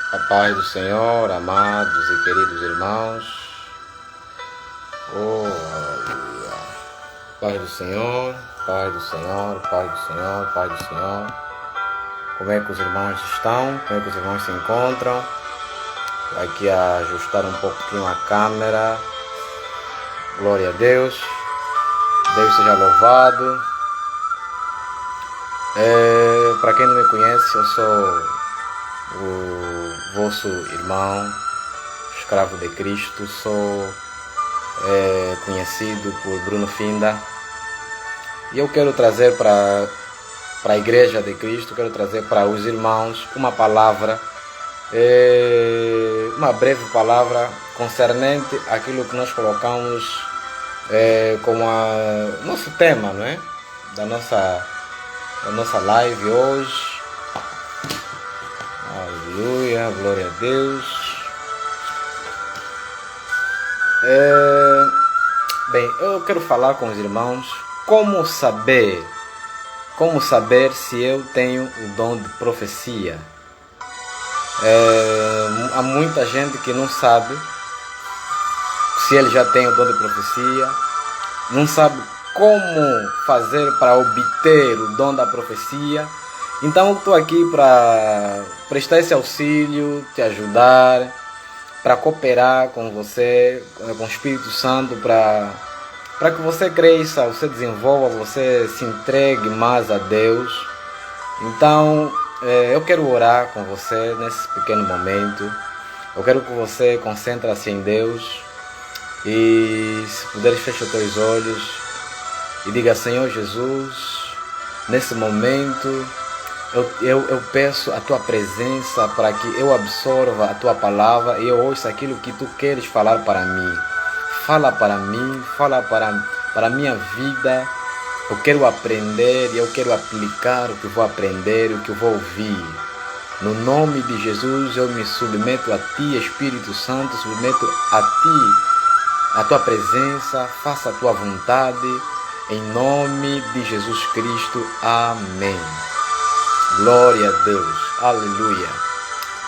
A paz do Senhor, amados e queridos irmãos. Oh, aleluia. Paz do Senhor, paz do Senhor, paz do Senhor, paz do Senhor. Como é que os irmãos estão? Como é que os irmãos se encontram? Vou aqui ajustar um pouquinho a câmera. Glória a Deus. Deus seja louvado. Para quem não me conhece, eu sou o vosso irmão, escravo de Cristo. Sou conhecido por Bruno Finda. E eu quero trazer para a Igreja de Cristo, quero trazer para os irmãos uma palavra, uma breve palavra concernente àquilo que nós colocamos como nosso tema, não é? Da nossa live hoje. Aleluia, glória a Deus. Bem, eu quero falar com os irmãos como saber se eu tenho o dom de profecia. Há muita gente que não sabe se ele já tem o dom de profecia, não sabe como fazer para obter o dom da profecia. Então eu estou aqui para prestar esse auxílio, te ajudar, para cooperar com você, com o Espírito Santo, para que você cresça, você desenvolva, você se entregue mais a Deus. Então eu quero orar com você nesse pequeno momento. Eu quero que você concentre-se em Deus e, se puderes, feche os teus olhos e diga: Senhor Jesus, nesse momento eu peço a Tua presença para que eu absorva a Tua palavra e eu ouça aquilo que Tu queres falar para mim. Fala para mim, fala para a minha vida. Eu quero aprender e eu quero aplicar o que vou aprender, o que eu vou ouvir. No nome de Jesus eu me submeto a Ti, Espírito Santo, submeto a Ti, a Tua presença, faça a Tua vontade. Em nome de Jesus Cristo. Amém. Glória a Deus. Aleluia.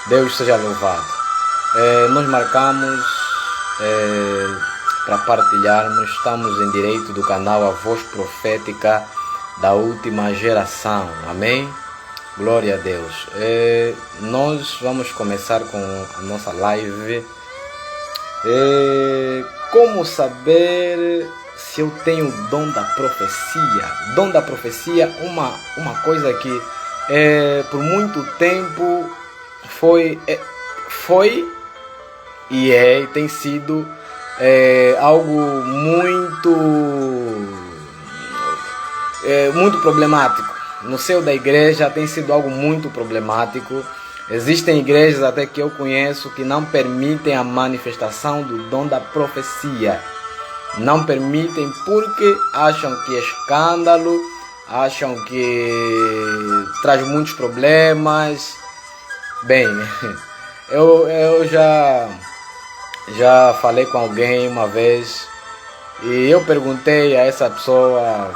Deus seja louvado. Nós marcamos para partilharmos. Estamos em direito do canal A Voz Profética da Última Geração. Amém? Glória a Deus. Nós vamos começar com a nossa live. Como saber se eu tenho o dom da profecia? Dom da profecia, uma coisa que por muito tempo foi e tem sido algo muito problemático. No seio da igreja tem sido algo muito problemático. Existem igrejas até que eu conheço que não permitem a manifestação do dom da profecia. Não permitem porque acham que é escândalo, acham que traz muitos problemas. Bem, eu já falei com alguém uma vez e eu perguntei a essa pessoa,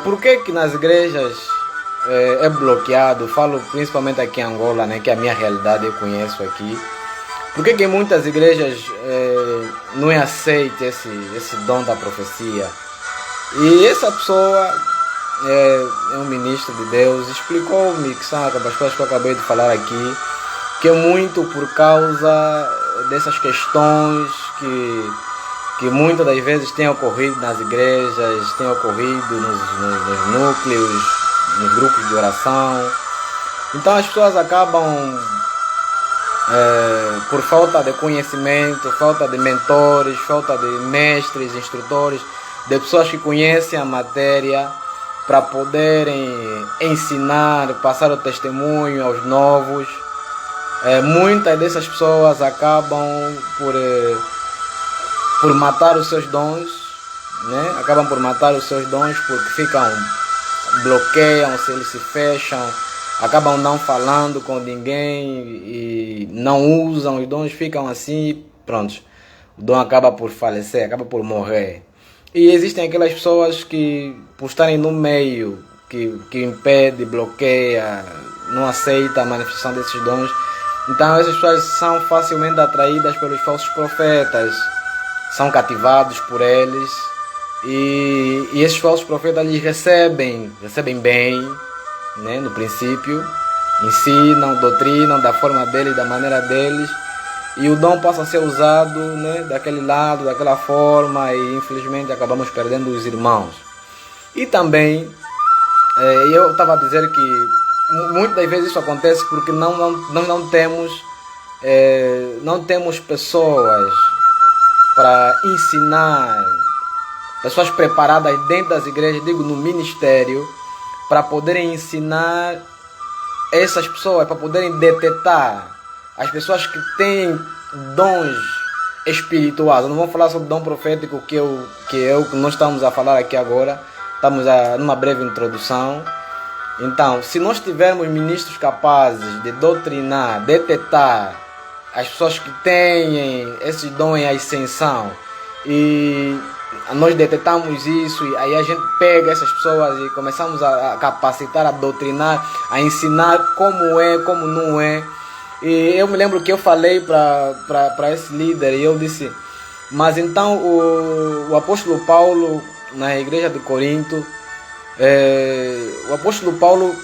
por que nas igrejas é bloqueado. Falo principalmente aqui em Angola, né, que é a minha realidade, eu conheço aqui. Por que em muitas igrejas não é aceito esse dom da profecia? E essa pessoa é um ministro de Deus, explicou-me que são as coisas que eu acabei de falar aqui, que é muito por causa dessas questões que muitas das vezes têm ocorrido nas igrejas, têm ocorrido nos núcleos, nos grupos de oração. Então as pessoas acabam, por falta de conhecimento, falta de mentores, falta de mestres, instrutores, de pessoas que conhecem a matéria para poderem ensinar, passar o testemunho aos novos. Muitas dessas pessoas acabam por matar os seus dons, né? Acabam por matar os seus dons porque bloqueiam-se, eles se fecham, acabam não falando com ninguém e não usam os dons, ficam assim, pronto. O dom acaba por falecer, acaba por morrer. E existem aquelas pessoas que, por estarem no meio, que impede, bloqueia, não aceita a manifestação desses dons. Então essas pessoas são facilmente atraídas pelos falsos profetas, são cativados por eles, e esses falsos profetas eles recebem bem, né, no princípio, ensinam, doutrinam da forma deles, da maneira deles, e o dom passa a ser usado, né, daquele lado, daquela forma, e infelizmente acabamos perdendo os irmãos. E também, eu estava a dizer que muitas das vezes isso acontece porque nós não temos pessoas para ensinar, pessoas preparadas dentro das igrejas, digo no ministério, para poderem ensinar essas pessoas, para poderem detectar as pessoas que têm dons espirituais. Eu não vou falar sobre dom profético que nós estamos a falar aqui agora, estamos numa breve introdução. Então, se nós tivermos ministros capazes de doutrinar, detectar as pessoas que têm esse dom em ascensão, e nós detectamos isso, e aí a gente pega essas pessoas e começamos a capacitar, a doutrinar, a ensinar como é, como não é. E eu me lembro que eu falei para esse líder, e eu disse, mas então o apóstolo Paulo, na igreja de Corinto, o apóstolo Paulo,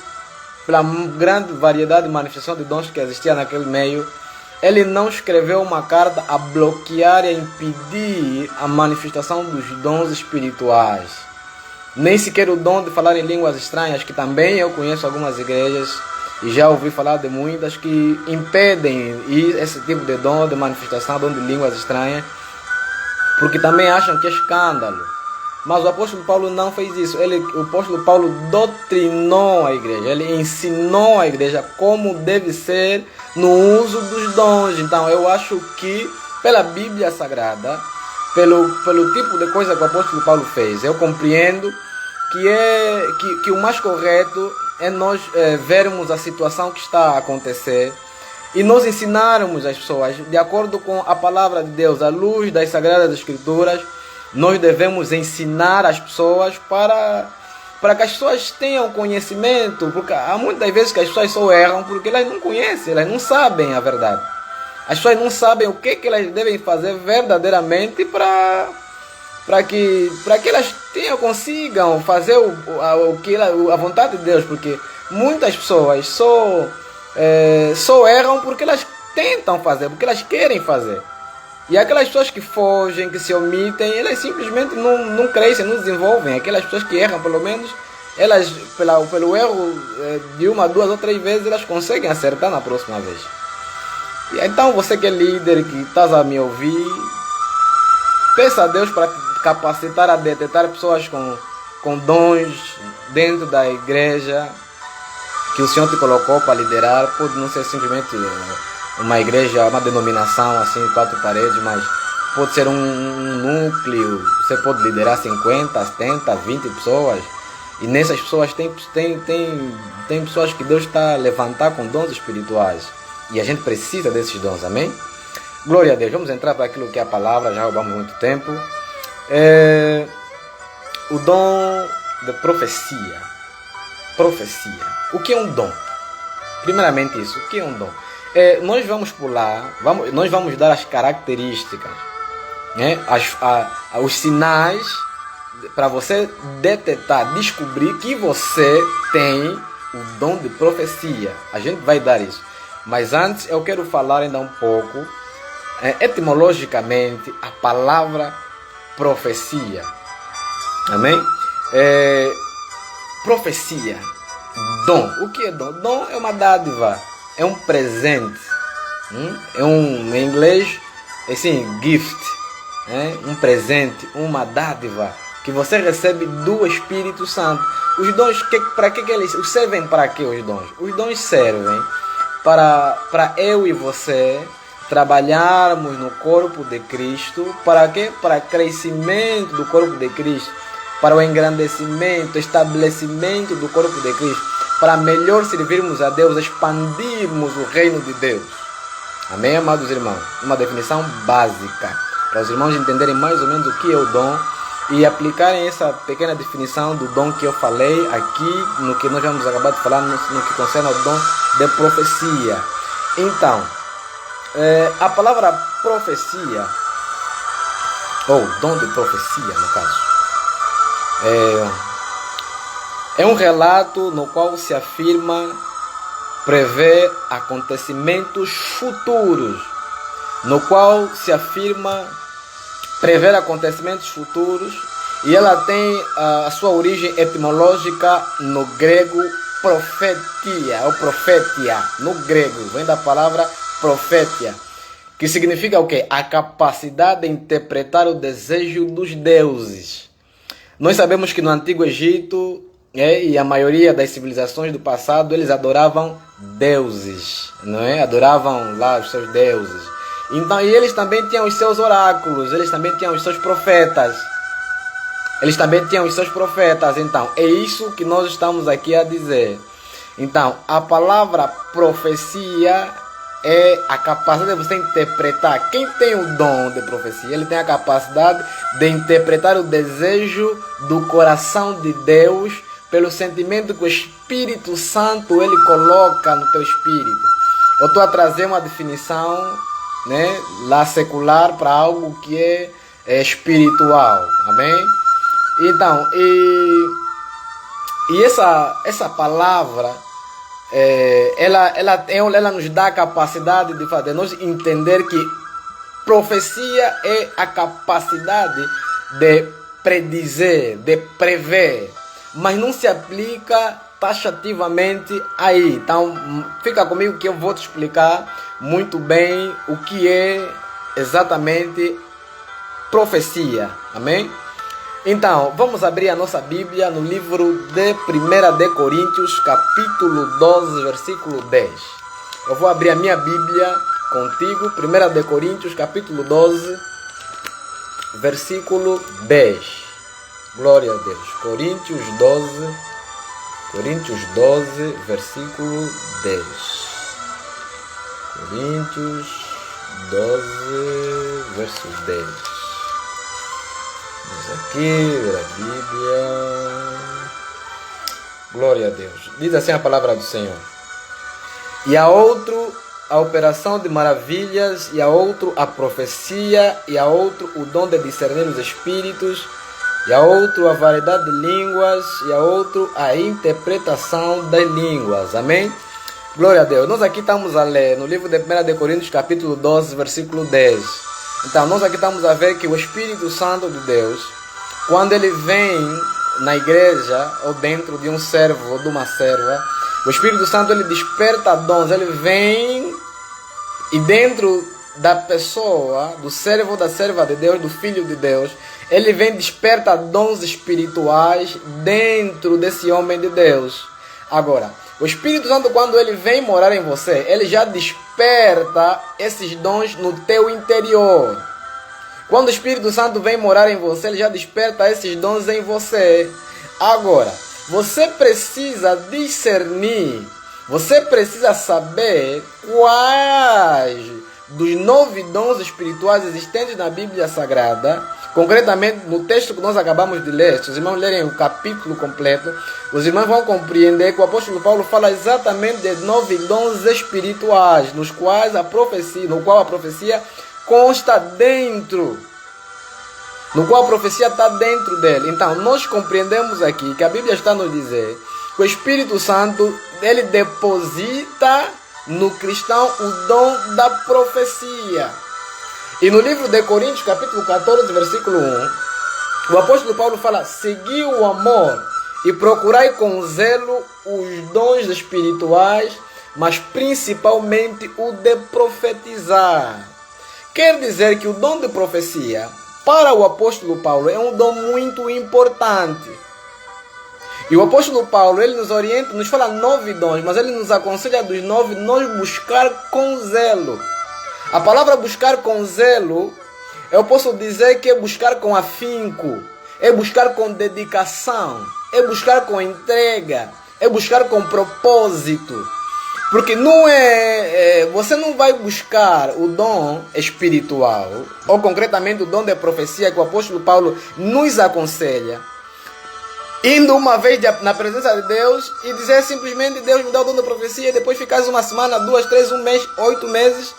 pela grande variedade de manifestação de dons que existia naquele meio, ele não escreveu uma carta a bloquear e a impedir a manifestação dos dons espirituais. Nem sequer o dom de falar em línguas estranhas, que também eu conheço algumas igrejas e já ouvi falar de muitas que impedem esse tipo de dom de manifestação, dom de línguas estranhas, porque também acham que é escândalo. Mas o apóstolo Paulo não fez isso. O apóstolo Paulo doutrinou a igreja. Ele ensinou a igreja como deve ser no uso dos dons. Então eu acho que pela Bíblia Sagrada, pelo tipo de coisa que o apóstolo Paulo fez, eu compreendo que o mais correto é nós vermos a situação que está a acontecer e nós ensinarmos as pessoas de acordo com a palavra de Deus, à luz das Sagradas Escrituras. Nós devemos ensinar as pessoas para que as pessoas tenham conhecimento, porque há muitas vezes que as pessoas só erram porque elas não conhecem, elas não sabem a verdade. As pessoas não sabem o que elas devem fazer verdadeiramente para que elas consigam fazer a vontade de Deus, porque muitas pessoas só erram porque elas tentam fazer, porque elas querem fazer. E aquelas pessoas que fogem, que se omitem, elas simplesmente não crescem, não desenvolvem. Aquelas pessoas que erram, pelo menos, elas, pelo erro de uma, duas ou três vezes, elas conseguem acertar na próxima vez. E então você que é líder, que está a me ouvir, peça a Deus para capacitar a detectar pessoas com dons dentro da igreja que o Senhor te colocou para liderar. Pode não ser simplesmente uma igreja, uma denominação assim, 4 paredes, mas pode ser um núcleo. Você pode liderar 50, 70, 20 pessoas, e nessas pessoas tem pessoas que Deus está a levantar com dons espirituais, e a gente precisa desses dons, amém? Glória a Deus. Vamos entrar para aquilo que é a palavra, já roubamos muito tempo. O dom de profecia. O que é um dom? Primeiramente isso, o que é um dom? Nós vamos pular, nós vamos dar as características, né? Os sinais para você detectar, descobrir que você tem o dom de profecia. A gente vai dar isso. Mas antes eu quero falar ainda um pouco, etimologicamente, a palavra profecia. Amém? Profecia, dom. O que é dom? Dom é uma dádiva. É um presente, em inglês, assim, gift, um presente, uma dádiva que você recebe do Espírito Santo. Os dons, para que eles servem? Para que os dons? Os dons servem para eu e você trabalharmos no corpo de Cristo. Para quê? Para crescimento do corpo de Cristo, para o engrandecimento, estabelecimento do corpo de Cristo, para melhor servirmos a Deus, expandirmos o reino de Deus. Amém, amados irmãos? Uma definição básica, para os irmãos entenderem mais ou menos o que é o dom e aplicarem essa pequena definição do dom que eu falei aqui, no que nós vamos acabar de falar, no que concerne ao dom de profecia. Então, a palavra profecia, ou dom de profecia no caso, é um relato no qual se afirma prever acontecimentos futuros, no qual se afirma prever acontecimentos futuros, e ela tem a sua origem etimológica no grego profetia, ou profetia, no grego, vem da palavra profetia, que significa o quê? A capacidade de interpretar o desejo dos deuses. Nós sabemos que no Antigo Egito, e a maioria das civilizações do passado, eles adoravam deuses, não é? Adoravam lá os seus deuses. Então, e eles também tinham os seus oráculos, eles também tinham os seus profetas. Então, é isso que nós estamos aqui a dizer. Então, a palavra profecia é a capacidade de você interpretar. Quem tem o dom de profecia, ele tem a capacidade de interpretar o desejo do coração de Deus pelo sentimento que o Espírito Santo ele coloca no teu espírito. Eu estou a trazer uma definição, né, lá secular para algo que é espiritual, amém? Então, e essa palavra, ela nos dá a capacidade de fazer nós entender que profecia é a capacidade de predizer, de prever, mas não se aplica taxativamente aí. Então, fica comigo que eu vou te explicar muito bem o que é exatamente profecia, amém? Então, vamos abrir a nossa Bíblia no livro de 1 de Coríntios, capítulo 12, versículo 10. Eu vou abrir a minha Bíblia contigo, 1 de Coríntios, capítulo 12, versículo 10. Glória a Deus. Coríntios 12, versículo 10. Coríntios 12, verso 10. Vamos aqui, ver a Bíblia. Glória a Deus. Diz assim a palavra do Senhor. E a outro a operação de maravilhas, e a outro a profecia, e a outro o dom de discernir os espíritos, e a outro a variedade de línguas, e a outro a interpretação das línguas. Amém? Glória a Deus. Nós aqui estamos a ler no livro de 1 de Coríntios, capítulo 12, versículo 10. Então, nós aqui estamos a ver que o Espírito Santo de Deus, quando ele vem na igreja, ou dentro de um servo ou de uma serva, o Espírito Santo ele desperta dons, ele vem e dentro da pessoa, do servo ou da serva de Deus, do filho de Deus, ele vem e desperta dons espirituais dentro desse homem de Deus. Agora, o Espírito Santo, quando ele vem morar em você, ele já desperta esses dons no teu interior. Quando o Espírito Santo vem morar em você, ele já desperta esses dons em você. Agora, você precisa discernir, você precisa saber quais dos 9 dons espirituais existentes na Bíblia Sagrada. Concretamente, no texto que nós acabamos de ler, se os irmãos lerem o capítulo completo, os irmãos vão compreender que o apóstolo Paulo fala exatamente de 9 dons espirituais, no qual a profecia consta dentro, no qual a profecia está dentro dele. Então, nós compreendemos aqui que a Bíblia está nos dizer que o Espírito Santo, ele deposita no cristão o dom da profecia. E no livro de Coríntios, capítulo 14, versículo 1, o apóstolo Paulo fala: segui o amor e procurai com zelo os dons espirituais, mas principalmente o de profetizar. Quer dizer que o dom de profecia, para o apóstolo Paulo, é um dom muito importante. E o apóstolo Paulo, ele nos orienta, nos fala 9 dons, mas ele nos aconselha dos 9 nós buscar com zelo. A palavra buscar com zelo, eu posso dizer que é buscar com afinco, é buscar com dedicação, é buscar com entrega, é buscar com propósito. Porque não você não vai buscar o dom espiritual, ou concretamente o dom de profecia que o apóstolo Paulo nos aconselha. indo uma vez na presença de Deus e dizer simplesmente: Deus me dá o dom da profecia, e depois ficar uma semana, 2, 3, um mês, 8 meses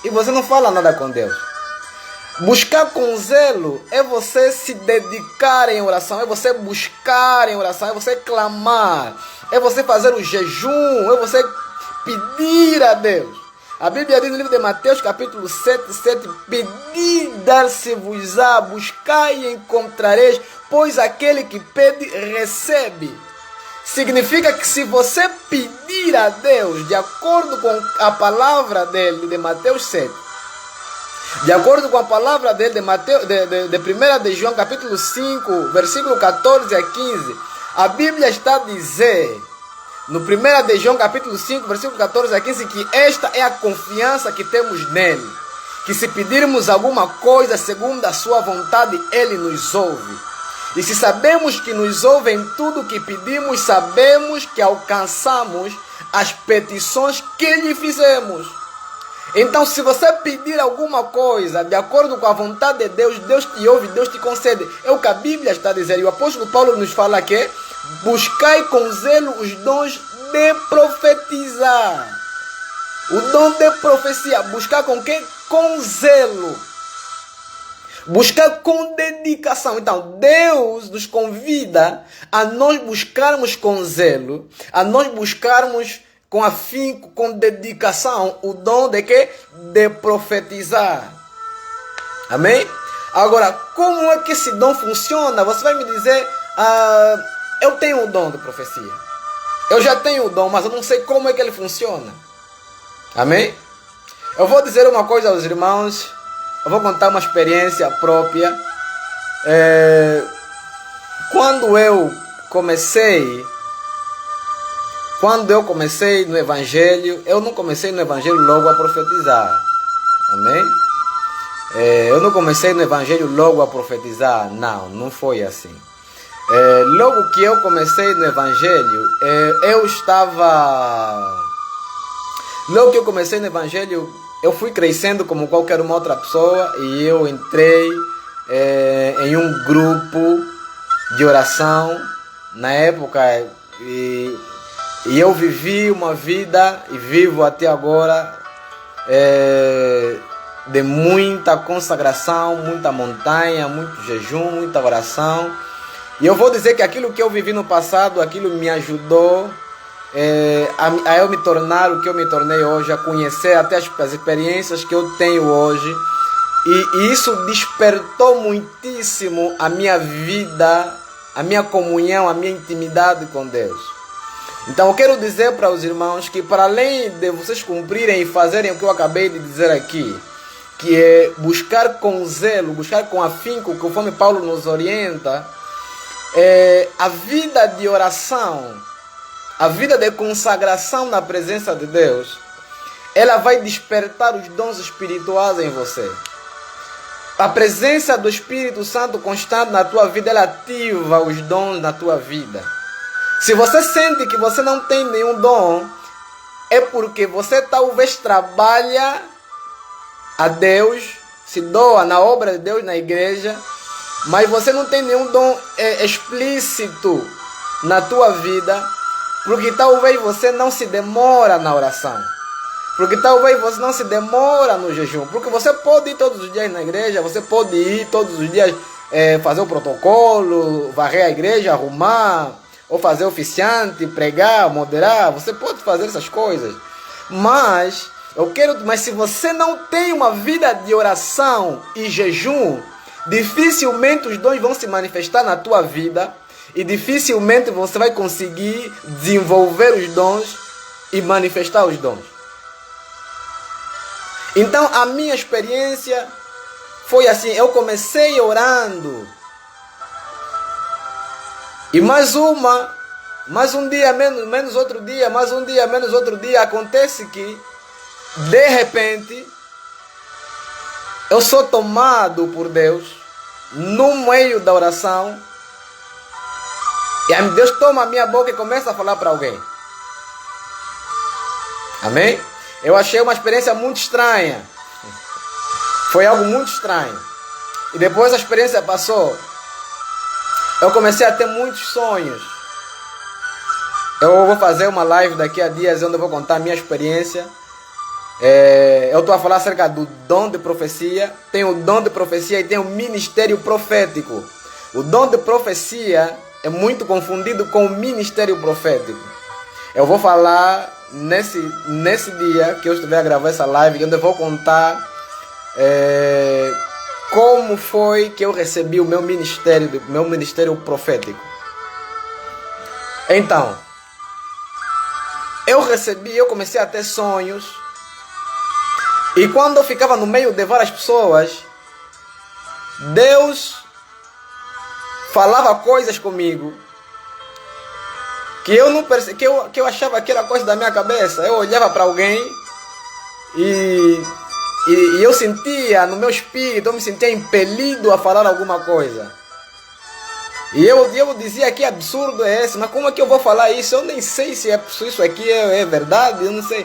e você não fala nada com Deus. Buscar com zelo é você se dedicar em oração, é você buscar em oração, é você clamar, é você fazer o jejum, é você pedir a Deus. A Bíblia diz no livro de Mateus, capítulo 7, 7: Pedi, dar-se-vos-á, buscai e encontrareis, pois aquele que pede, recebe. Significa que se você pedir a Deus, de acordo com a palavra dele, de Mateus 7, de acordo com a palavra dele, de 1 de João, capítulo 5, versículo 14 a 15, a Bíblia está a dizer, no 1 de João, capítulo 5, versículo 14 a 15, que esta é a confiança que temos nele, que se pedirmos alguma coisa segundo a sua vontade, ele nos ouve. E se sabemos que nos ouve em tudo que pedimos, sabemos que alcançamos as petições que lhe fizemos. Então, se você pedir alguma coisa de acordo com a vontade de Deus, Deus te ouve, Deus te concede. É o que a Bíblia está a dizer. E o apóstolo Paulo nos fala que buscai com zelo os dons de profetizar. O dom de profecia. Buscar com quê? Com zelo. Buscar com dedicação. Então, Deus nos convida a nós buscarmos com zelo, a nós buscarmos com afinco, com dedicação, o dom de quê? De profetizar. Amém? Agora, como é que esse dom funciona? Você vai me dizer: eu tenho o dom de profecia. Eu já tenho o dom, mas eu não sei como é que ele funciona. Amém? Eu vou dizer uma coisa aos irmãos. Eu vou contar uma experiência própria. Quando eu comecei no Evangelho, eu não comecei no Evangelho logo a profetizar. Amém? Eu não comecei no Evangelho logo a profetizar. Não foi assim. Logo que eu comecei no Evangelho, Logo que eu comecei no Evangelho, eu fui crescendo como qualquer uma outra pessoa e eu entrei em um grupo de oração na época e eu vivi uma vida e vivo até agora de muita consagração, muita montanha, muito jejum, muita oração. E eu vou dizer que aquilo que eu vivi no passado, aquilo me ajudou a eu me tornar o que eu me tornei hoje, a conhecer até as experiências que eu tenho hoje. E isso despertou muitíssimo a minha vida, a minha comunhão, a minha intimidade com Deus. Então eu quero dizer para os irmãos que, para além de vocês cumprirem e fazerem o que eu acabei de dizer aqui, que é buscar com zelo, buscar com afinco, conforme Paulo nos orienta, a vida de oração, a vida de consagração na presença de Deus, ela vai despertar os dons espirituais em você. A presença do Espírito Santo constante na tua vida, ela ativa os dons na tua vida. Se você sente que você não tem nenhum dom, é porque você talvez trabalha a Deus, se doa na obra de Deus na igreja, mas você não tem nenhum dom explícito na tua vida, porque talvez você não se demora na oração, porque talvez você não se demora no jejum, porque você pode ir todos os dias na igreja, você pode ir todos os dias fazer o protocolo, varrer a igreja, arrumar, ou fazer oficiante, pregar, moderar, você pode fazer essas coisas, mas se você não tem uma vida de oração e jejum, dificilmente os dons vão se manifestar na tua vida e dificilmente você vai conseguir desenvolver os dons e manifestar os dons. Então a minha experiência foi assim: eu comecei orando e mais um dia, menos outro dia, mais um dia, menos outro dia, acontece que de repente eu sou tomado por Deus no meio da oração e Deus toma a minha boca e começa a falar para alguém. Amém? Eu achei uma experiência muito estranha. Foi algo muito estranho. E depois a experiência passou. eu comecei a ter muitos sonhos. Eu vou fazer uma live daqui a dias onde eu vou contar a minha experiência. Eu estou a falar acerca do dom de profecia. Tem o dom de profecia e tem o ministério profético. O dom de profecia é muito confundido com o ministério profético. Eu vou falar nesse dia que eu estiver a gravar essa live, onde eu vou contar como foi que eu recebi o meu ministério profético. Então, eu comecei a ter sonhos. E quando eu ficava no meio de várias pessoas, Deus falava coisas comigo que eu não perce... que eu achava que era coisa da minha cabeça. Eu olhava para alguém e eu sentia no meu espírito, eu me sentia impelido a falar alguma coisa. E eu dizia que absurdo é esse, mas como é que eu vou falar isso? Eu nem sei se isso aqui é verdade, eu não sei.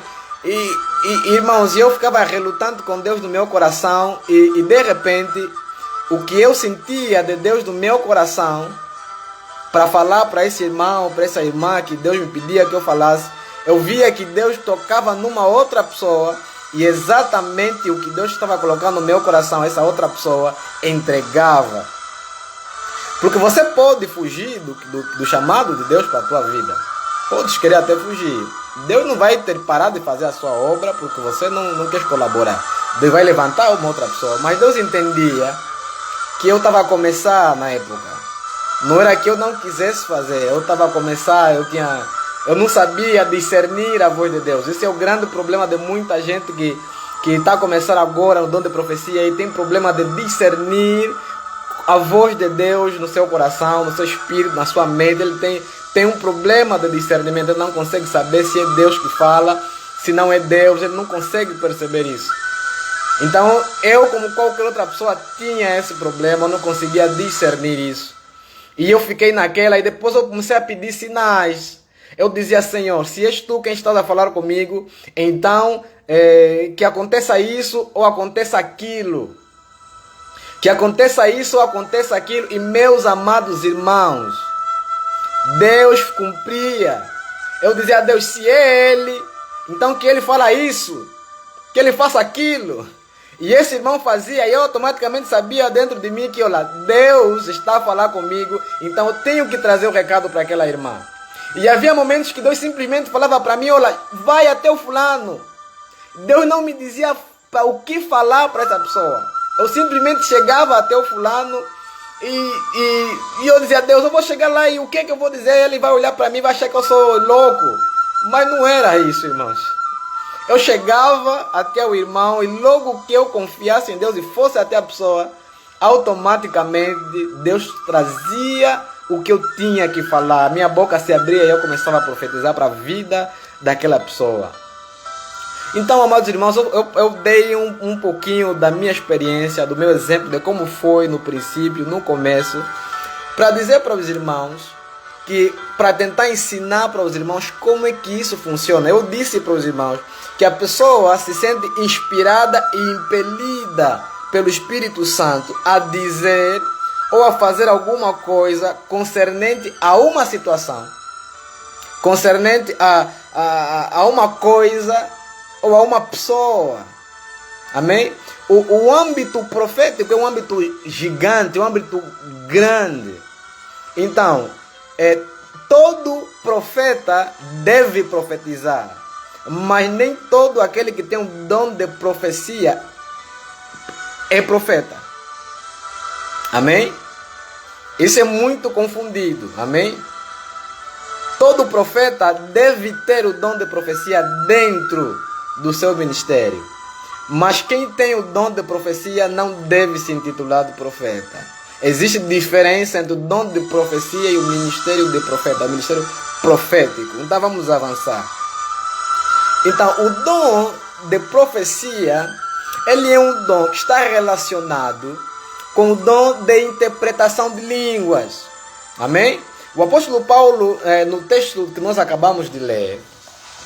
Irmãos, eu ficava relutante com Deus no meu coração e de repente o que eu sentia de Deus no meu coração para falar para esse irmão, para essa irmã que Deus me pedia que eu falasse, eu via que Deus tocava numa outra pessoa e exatamente o que Deus estava colocando no meu coração, essa outra pessoa entregava. Porque você pode fugir do chamado de Deus para a tua vida. Podes querer até fugir. Deus não vai ter parado de fazer a sua obra porque você não quer colaborar. Deus vai levantar uma outra pessoa. Mas Deus entendia que eu estava a começar na época. Não era que eu não quisesse fazer. Eu estava a começar, eu não sabia discernir a voz de Deus. Esse é o grande problema de muita gente que está a começar agora no dom de profecia e tem problema de discernir a voz de Deus no seu coração, no seu espírito, na sua mente. Ele tem um problema de discernimento. Ele não consegue saber se é Deus que fala, se não é Deus. Ele não consegue perceber isso. Então eu, como qualquer outra pessoa, tinha esse problema. Eu não conseguia discernir isso. E eu fiquei naquela e depois eu comecei a pedir sinais. Eu dizia: Senhor, se és tu quem estás a falar comigo, então que aconteça isso ou aconteça aquilo. Que aconteça isso ou aconteça aquilo. E meus amados irmãos, Deus cumpria. Eu dizia a Deus: se é Ele, então que Ele fala isso, que Ele faça aquilo. E esse irmão fazia, e eu automaticamente sabia dentro de mim que, olha, Deus está a falar comigo, então eu tenho que trazer o recado para aquela irmã. E havia momentos que Deus simplesmente falava para mim: olha, vai até o fulano. Deus não me dizia para o que falar para essa pessoa. Eu simplesmente chegava até o fulano e eu dizia: Deus, eu vou chegar lá e o que eu vou dizer? Ele vai olhar para mim e vai achar que eu sou louco. Mas não era isso, irmãos. Eu chegava até o irmão e logo que eu confiasse em Deus e fosse até a pessoa, automaticamente Deus trazia o que eu tinha que falar. Minha boca se abria e eu começava a profetizar para a vida daquela pessoa. Então, amados irmãos, eu dei um pouquinho da minha experiência, do meu exemplo, de como foi no princípio, no começo, para dizer para os irmãos, para tentar ensinar para os irmãos como é que isso funciona. Eu disse para os irmãos que a pessoa se sente inspirada e impelida pelo Espírito Santo a dizer ou a fazer alguma coisa concernente a uma situação, concernente a uma coisa ou a uma pessoa. Amém? O âmbito profético é um âmbito gigante, um âmbito grande. Então, todo profeta deve profetizar, mas nem todo aquele que tem um dom de profecia é profeta. Amém? Isso é muito confundido. Amém? Todo profeta deve ter o dom de profecia dentro do seu ministério. Mas quem tem o dom de profecia não deve se intitular de profeta. Existe diferença entre o dom de profecia e o ministério de profeta, o ministério profético. Então vamos avançar. Então, o dom de profecia, ele é um dom que está relacionado com o dom de interpretação de línguas. Amém? O apóstolo Paulo, no texto que nós acabamos de ler,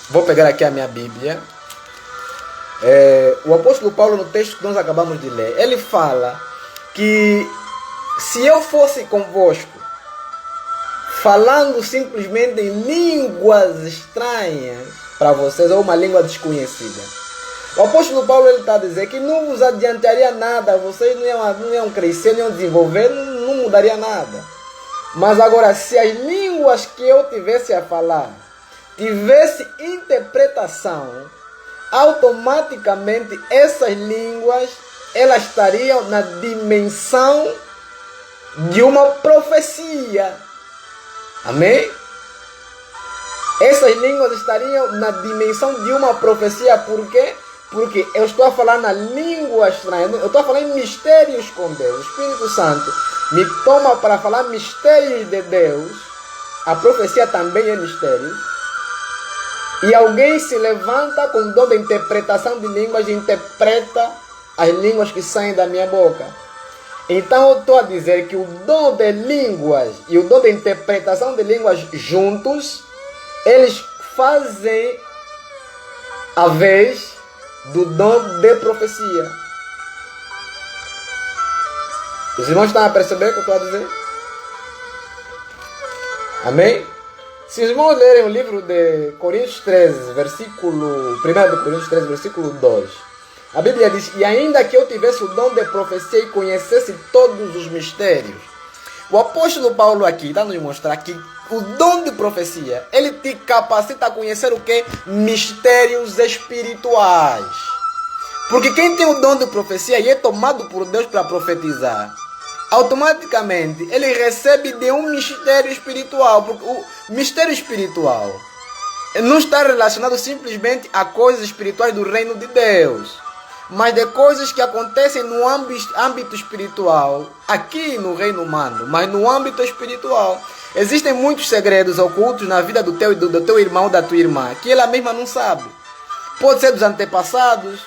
vou pegar aqui a minha Bíblia. O apóstolo Paulo, no texto que nós acabamos de ler, ele fala que se eu fosse convosco, falando simplesmente em línguas estranhas para vocês, ou uma língua desconhecida. O apóstolo Paulo está a dizer que não vos adiantaria nada, vocês não iam crescer, não iam desenvolver, não mudaria nada. Mas agora, se as línguas que eu tivesse a falar tivesse interpretação, automaticamente essas línguas elas estariam na dimensão de uma profecia. Amém? Essas línguas estariam na dimensão de uma profecia. Por quê? Porque eu estou a falar na língua estranha. Eu estou a falar em mistérios com Deus. O Espírito Santo me toma para falar mistérios de Deus. A profecia também é mistério. E alguém se levanta com o dom da interpretação de línguas e interpreta as línguas que saem da minha boca. Então eu estou a dizer que o dom de línguas e o dom da interpretação de línguas juntos, eles fazem a vez do dom de profecia. Os irmãos estão a perceber o que eu estou a dizer? Amém? Se os irmãos lerem o livro de Coríntios 13, versículo 1 de Coríntios 13, versículo 2, a Bíblia diz: e ainda que eu tivesse o dom de profecia e conhecesse todos os mistérios. O apóstolo Paulo aqui está nos mostrar que o dom de profecia, ele te capacita a conhecer o que? Mistérios espirituais. Porque quem tem o dom de profecia e é tomado por Deus para profetizar, automaticamente ele recebe de um mistério espiritual. Porque o mistério espiritual não está relacionado simplesmente a coisas espirituais do reino de Deus, mas de coisas que acontecem no âmbito espiritual, aqui no reino humano, mas no âmbito espiritual. Existem muitos segredos ocultos na vida do teu irmão ou da tua irmã, que ela mesma não sabe. Pode ser dos antepassados,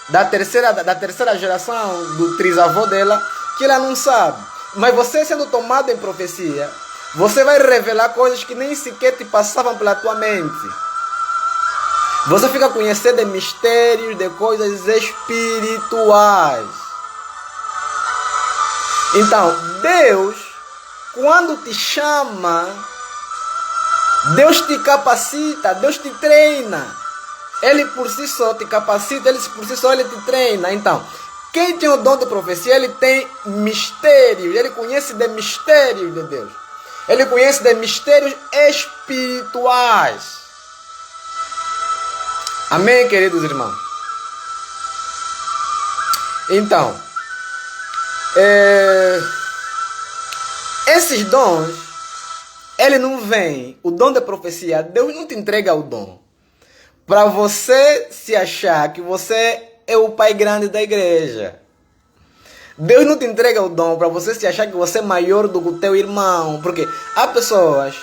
da terceira geração, do trisavô dela, que ela não sabe. Mas você sendo tomado em profecia, você vai revelar coisas que nem sequer te passavam pela tua mente. Você fica a conhecer de mistérios, de coisas espirituais. Então, Deus, quando te chama, Deus te capacita, Deus te treina. Ele por si só te capacita, Ele por si só Ele te treina. Então, quem tem o dom de profecia, ele tem mistérios, ele conhece de mistérios de Deus. Ele conhece de mistérios espirituais. Amém, queridos irmãos? Então, esses dons, ele não vem, o dom da profecia, Deus não te entrega o dom para você se achar que você é o pai grande da igreja. Deus não te entrega o dom para você se achar que você é maior do que o teu irmão, porque há pessoas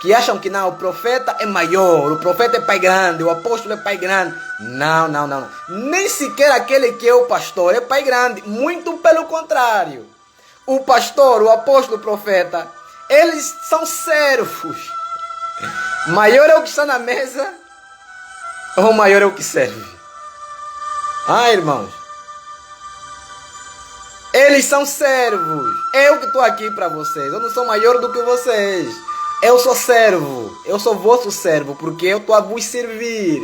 que acham que não, o profeta é maior, o profeta é pai grande, o apóstolo é pai grande. Não. Nem sequer aquele que é o pastor é pai grande, muito pelo contrário. O pastor, o apóstolo, o profeta, eles são servos. Maior é o que está na mesa, ou maior é o que serve? Irmãos, eles são servos. Eu que estou aqui para vocês, eu não sou maior do que vocês. Eu sou servo, eu sou vosso servo, porque eu estou a vos servir.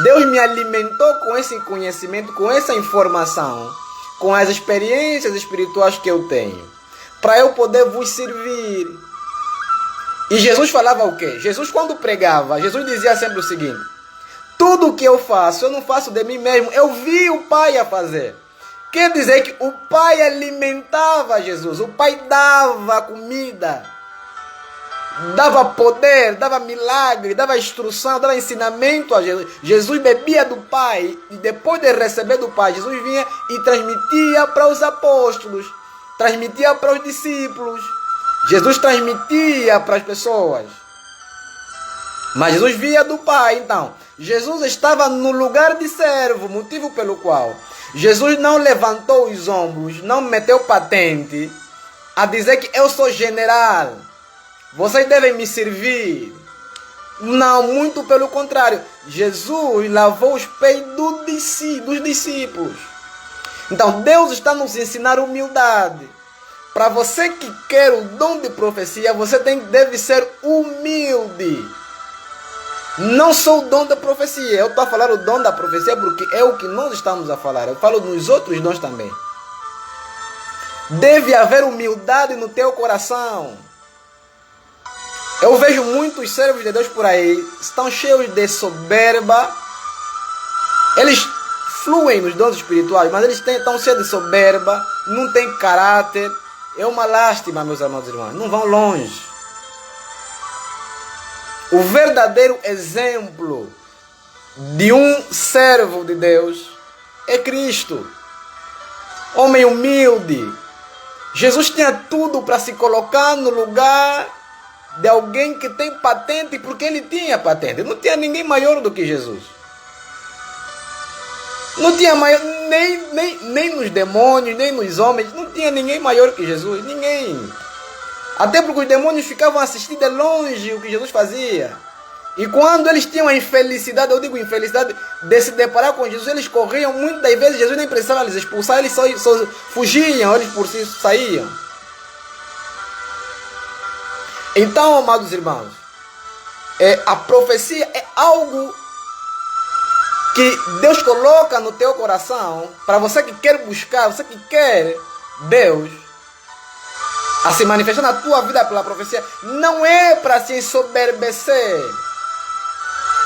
Deus me alimentou com esse conhecimento, com essa informação, com as experiências espirituais que eu tenho, para eu poder vos servir. E Jesus falava o quê? Jesus, quando pregava, Jesus dizia sempre o seguinte: tudo o que eu faço, eu não faço de mim mesmo, eu vi o Pai a fazer. Quer dizer que o Pai alimentava Jesus, o Pai dava comida, dava poder, dava milagre, dava instrução, dava ensinamento a Jesus. Jesus bebia do Pai e depois de receber do Pai, Jesus vinha e transmitia para os apóstolos, transmitia para os discípulos. Jesus transmitia para as pessoas. Mas Jesus via do Pai. Então, Jesus estava no lugar de servo, motivo pelo qual Jesus não levantou os ombros, não meteu patente a dizer que eu sou general, vocês devem me servir. Não, muito pelo contrário. Jesus lavou os pés dos discípulos. Então Deus está nos ensinar humildade, para você que quer o dom de profecia, você deve ser humilde. Não só o dom da profecia. Eu estou a falar o dom da profecia porque é o que nós estamos a falar. Eu falo nos outros dons também. Deve haver humildade no teu coração. Eu vejo muitos servos de Deus por aí, estão cheios de soberba. Eles fluem nos dons espirituais, mas eles estão cheios de soberba, não têm caráter. É uma lástima, meus amados irmãos, não vão longe. O verdadeiro exemplo de um servo de Deus é Cristo. Homem humilde. Jesus tinha tudo para se colocar no lugar de alguém que tem patente, porque ele tinha patente. Não tinha ninguém maior do que Jesus. Não tinha maior, nem nos demônios, nem nos homens. Não tinha ninguém maior que Jesus. Ninguém. Até porque os demônios ficavam assistindo de longe o que Jesus fazia. E quando eles tinham a infelicidade, eu digo infelicidade, de se deparar com Jesus, eles corriam. Muitas vezes Jesus nem precisava eles expulsar, eles só fugiam, eles por si saíam. Então, amados irmãos, a profecia é algo que Deus coloca no teu coração, para você que quer buscar, você que quer Deus a se manifestar na tua vida pela profecia, não é para se ensoberbecer.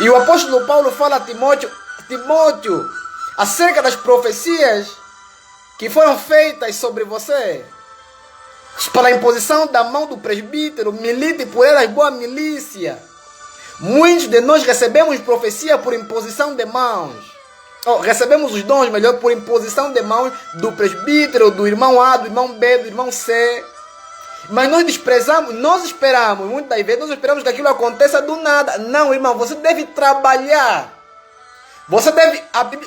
E o apóstolo Paulo fala a Timóteo, acerca das profecias que foram feitas sobre você, para a imposição da mão do presbítero, milite por elas boa milícia. Muitos de nós recebemos profecia por imposição de mãos. Recebemos os dons, melhor, por imposição de mãos do presbítero, do irmão A, do irmão B, do irmão C. Mas nós desprezamos, nós esperamos, muitas vezes nós esperamos que aquilo aconteça do nada. Não, irmão, você deve trabalhar. Você deve,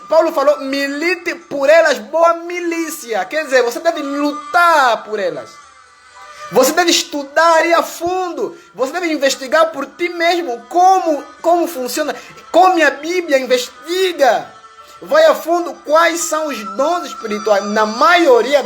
Paulo falou, milite por elas boa milícia. Quer dizer, você deve lutar por elas. Você deve estudar, ir a fundo. Você deve investigar por ti mesmo como funciona. Como a Bíblia investiga. Vai a fundo quais são os dons espirituais. Na maioria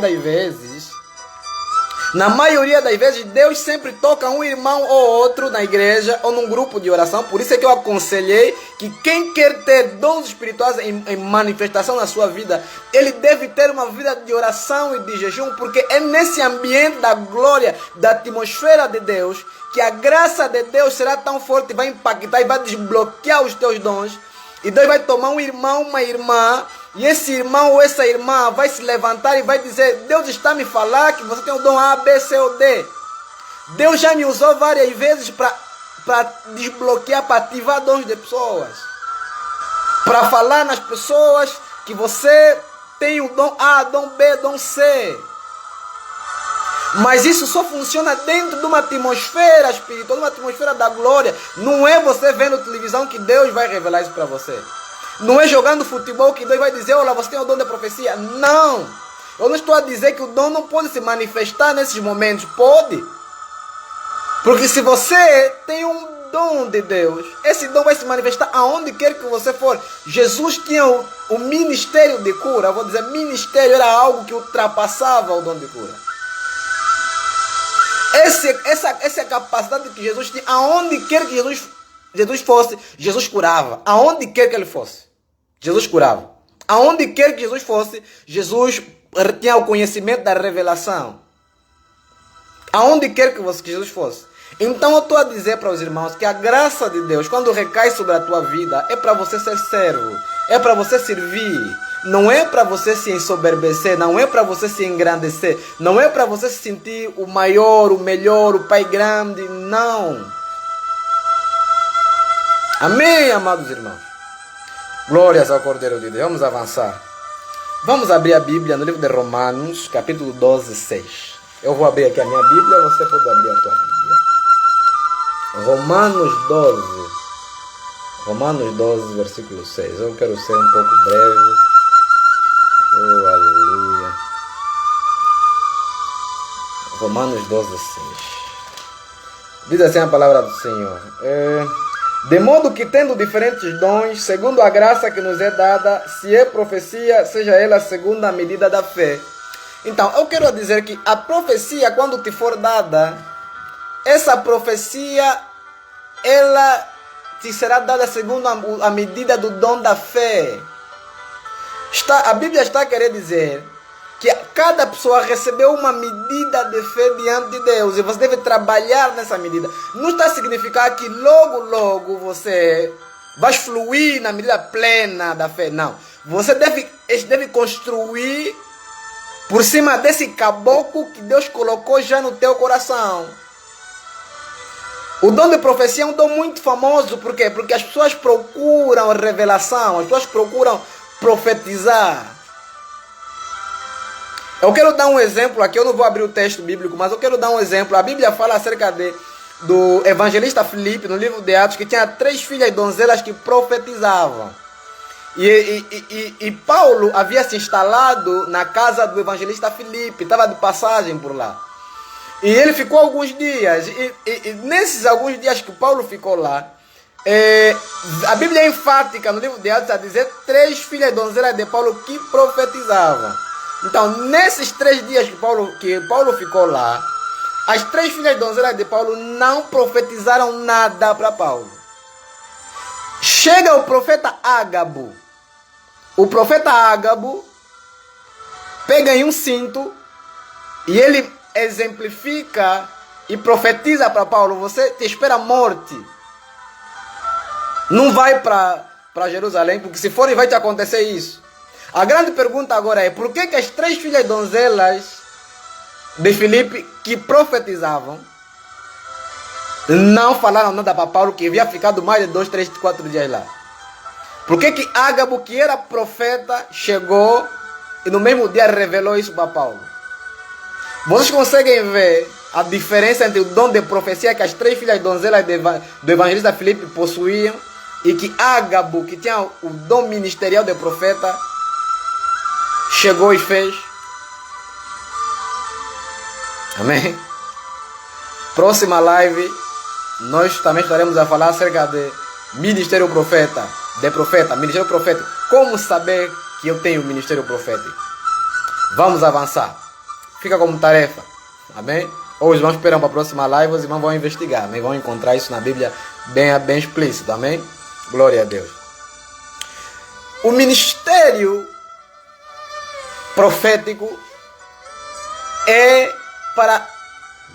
das vezes, Deus sempre toca um irmão ou outro na igreja ou num grupo de oração. Por isso é que eu aconselhei que quem quer ter dons espirituais em manifestação na sua vida, ele deve ter uma vida de oração e de jejum, porque é nesse ambiente da glória, da atmosfera de Deus, que a graça de Deus será tão forte, vai impactar e vai desbloquear os teus dons. E Deus vai tomar um irmão, uma irmã, e esse irmão ou essa irmã vai se levantar e vai dizer: Deus está me falando que você tem o dom A, B, C ou D. Deus já me usou várias vezes para desbloquear, para ativar dons de pessoas. Para falar nas pessoas que você tem o dom A, dom B, dom C. Mas isso só funciona dentro de uma atmosfera espiritual, de uma atmosfera da glória. Não é você vendo televisão que Deus vai revelar isso para você. Não é jogando futebol que Deus vai dizer: olha, você tem o dom da profecia. Não. Eu não estou a dizer que o dom não pode se manifestar nesses momentos. Pode. Porque se você tem um dom de Deus, esse dom vai se manifestar aonde quer que você for. Jesus tinha o ministério de cura. Eu vou dizer, ministério era algo que ultrapassava o dom de cura. Essa capacidade que Jesus tinha, aonde quer que Jesus fosse, Jesus curava. Aonde quer que ele fosse, Jesus curava. Aonde quer que Jesus fosse, Jesus tinha o conhecimento da revelação. Aonde quer que Jesus fosse. Então eu estou a dizer para os irmãos que a graça de Deus, quando recai sobre a tua vida, é para você ser servo, é para você servir. Não é para você se ensoberbecer, não é para você se engrandecer, não é para você se sentir o maior, o melhor, o pai grande, não. Amém, amados irmãos? Glórias ao Cordeiro de Deus. Vamos avançar. Vamos abrir a Bíblia no livro de Romanos, capítulo 12, 6. Eu vou abrir aqui a minha Bíblia, você pode abrir a tua Bíblia. Romanos 12, versículo 6. Eu quero ser um pouco breve. Oh, aleluia. Romanos 12, 6. Diz assim a palavra do Senhor. De modo que, tendo diferentes dons, segundo a graça que nos é dada, se é profecia, seja ela segundo a medida da fé. Então, eu quero dizer que a profecia, quando te for dada, essa profecia, ela te será dada segundo a medida do dom da fé. A Bíblia está a querer dizer que cada pessoa recebeu uma medida de fé diante de Deus e você deve trabalhar nessa medida. Não está a significar que logo você vai fluir na medida plena da fé, não. Você deve construir por cima desse caboclo que Deus colocou já no teu coração. O dom de profecia é um dom muito famoso, por quê? Porque as pessoas procuram revelação, as pessoas procuram profetizar. Eu quero dar um exemplo aqui, eu não vou abrir o texto bíblico, mas eu quero dar um exemplo. A Bíblia fala acerca do evangelista Filipe, no livro de Atos, que tinha 3 filhas donzelas que profetizavam. E Paulo havia se instalado na casa do evangelista Filipe, estava de passagem por lá. E ele ficou alguns dias, e nesses alguns dias que Paulo ficou lá, a Bíblia é enfática no livro de Atos a dizer 3 filhas donzelas de Paulo que profetizavam. Então, nesses 3 dias que Paulo ficou lá, as 3 filhas donzelas de Paulo não profetizaram nada para Paulo. Chega o profeta Ágabo. O profeta Ágabo pega em um cinto e ele exemplifica e profetiza para Paulo: você te espera morte. Não vai para Jerusalém, porque se for vai te acontecer isso. A grande pergunta agora é: por que as 3 filhas donzelas de Filipe que profetizavam não falaram nada para Paulo, que havia ficado mais de 2, 3, 4 dias lá? Por que Ágabo, que era profeta, chegou e no mesmo dia revelou isso para Paulo? Vocês conseguem ver a diferença entre o dom de profecia que as 3 filhas donzelas do evangelista Filipe possuíam e que Ágabo, que tinha o dom ministerial de profeta, chegou e fez? Amém? Próxima live, nós também estaremos a falar acerca de ministério profeta, ministério profético. Como saber que eu tenho ministério profético? Vamos avançar. Fica como tarefa. Amém? Ou os irmãos esperam para a próxima live, os irmãos vão investigar. Amém? Vão encontrar isso na Bíblia bem explícito. Amém? Glória a Deus. O ministério profético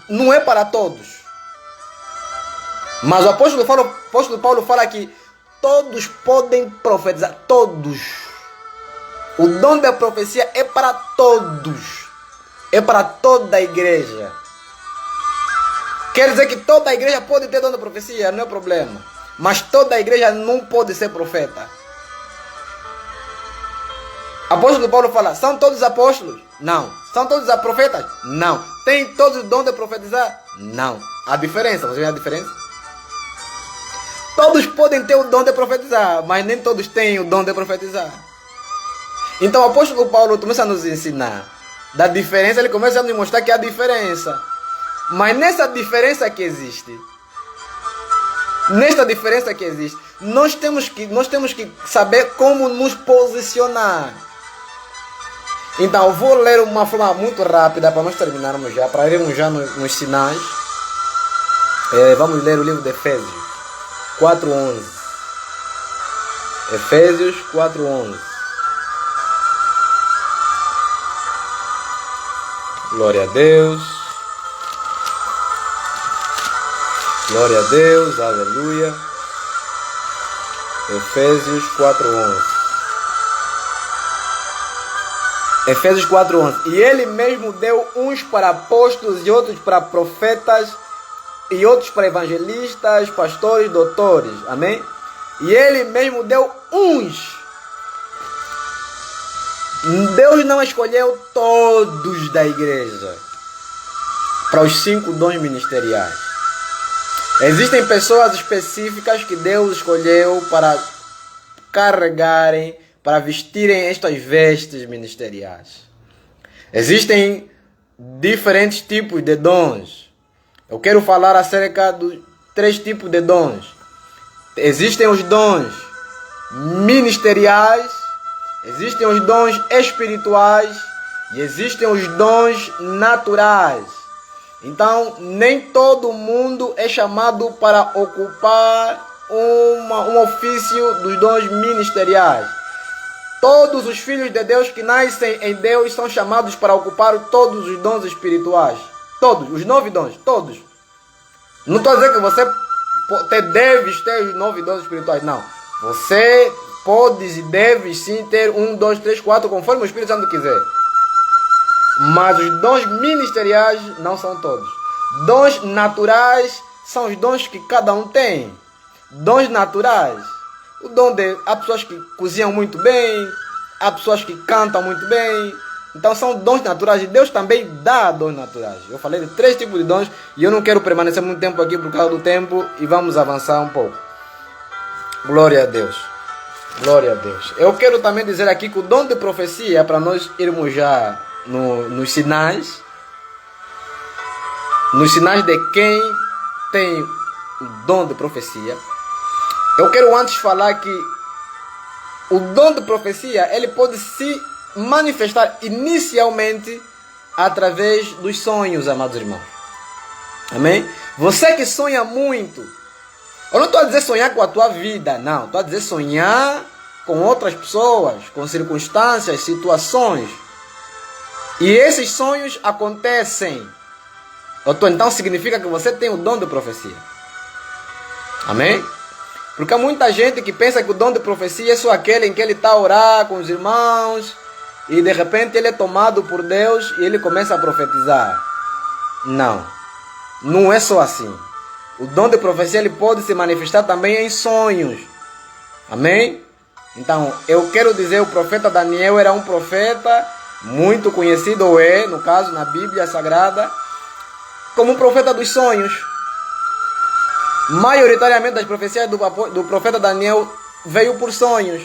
não é para todos. Mas o apóstolo Paulo fala que todos podem profetizar. Todos. O dom da profecia é para todos. É para toda a igreja. Quer dizer que toda a igreja pode ter dom da profecia, não é problema. Mas toda a igreja não pode ser profeta. Apóstolo Paulo fala: são todos apóstolos? Não. São todos profetas? Não. Tem todos o dom de profetizar? Não. A diferença, você vê a diferença? Todos podem ter o dom de profetizar, mas nem todos têm o dom de profetizar. Então o apóstolo Paulo começa a nos ensinar da diferença, ele começa a nos mostrar que há diferença. Mas nessa diferença que existe, nós temos que saber como nos posicionar. Então, eu vou ler uma forma muito rápida para nós terminarmos já, para irmos já nos sinais. Vamos ler o livro de Efésios 4:11. Efésios 4:11. Glória a Deus. Glória a Deus, aleluia. Efésios 4:11. Efésios 4:11. E ele mesmo deu uns para apóstolos e outros para profetas e outros para evangelistas, pastores, doutores. Amém? E ele mesmo deu uns. Deus não escolheu todos da igreja para os 5 dons ministeriais. Existem pessoas específicas que Deus escolheu para carregarem, para vestirem estas vestes ministeriais. Existem diferentes tipos de dons. Eu quero falar acerca dos 3 tipos de dons. Existem os dons ministeriais, existem os dons espirituais e existem os dons naturais. Então, nem todo mundo é chamado para ocupar um ofício dos dons ministeriais. Todos os filhos de Deus que nascem em Deus são chamados para ocupar todos os dons espirituais. Todos, os 9 dons, todos. Não estou a dizer que você deves ter os 9 dons espirituais, não. Você pode e deve sim ter 1, 2, 3, 4, conforme o Espírito Santo quiser. Mas os dons ministeriais não são todos. Dons naturais são os dons que cada um tem. Dons naturais. O dom de... Há pessoas que cozinham muito bem. Há pessoas que cantam muito bem. Então são dons naturais. E Deus também dá dons naturais. Eu falei de 3 tipos de dons. E eu não quero permanecer muito tempo aqui por causa do tempo. E vamos avançar um pouco. Glória a Deus. Glória a Deus. Eu quero também dizer aqui que o dom de profecia, para nós irmos já nos sinais de quem tem o dom de profecia, eu quero antes falar que o dom de profecia, ele pode se manifestar inicialmente através dos sonhos, amados irmãos. Amém? Você que sonha muito, eu não estou a dizer sonhar com a tua vida, não. Estou a dizer sonhar com outras pessoas, com circunstâncias, situações. E esses sonhos acontecem. Então significa que você tem o dom de profecia. Amém? Porque há muita gente que pensa que o dom de profecia é só aquele em que ele está a orar com os irmãos e de repente ele é tomado por Deus e ele começa a profetizar. Não. Não é só assim. O dom de profecia ele pode se manifestar também em sonhos. Amém? Então, eu quero dizer, o profeta Daniel era um profeta muito conhecido, ou é, no caso, na Bíblia Sagrada, como um profeta dos sonhos. Maioritariamente das profecias do profeta Daniel veio por sonhos.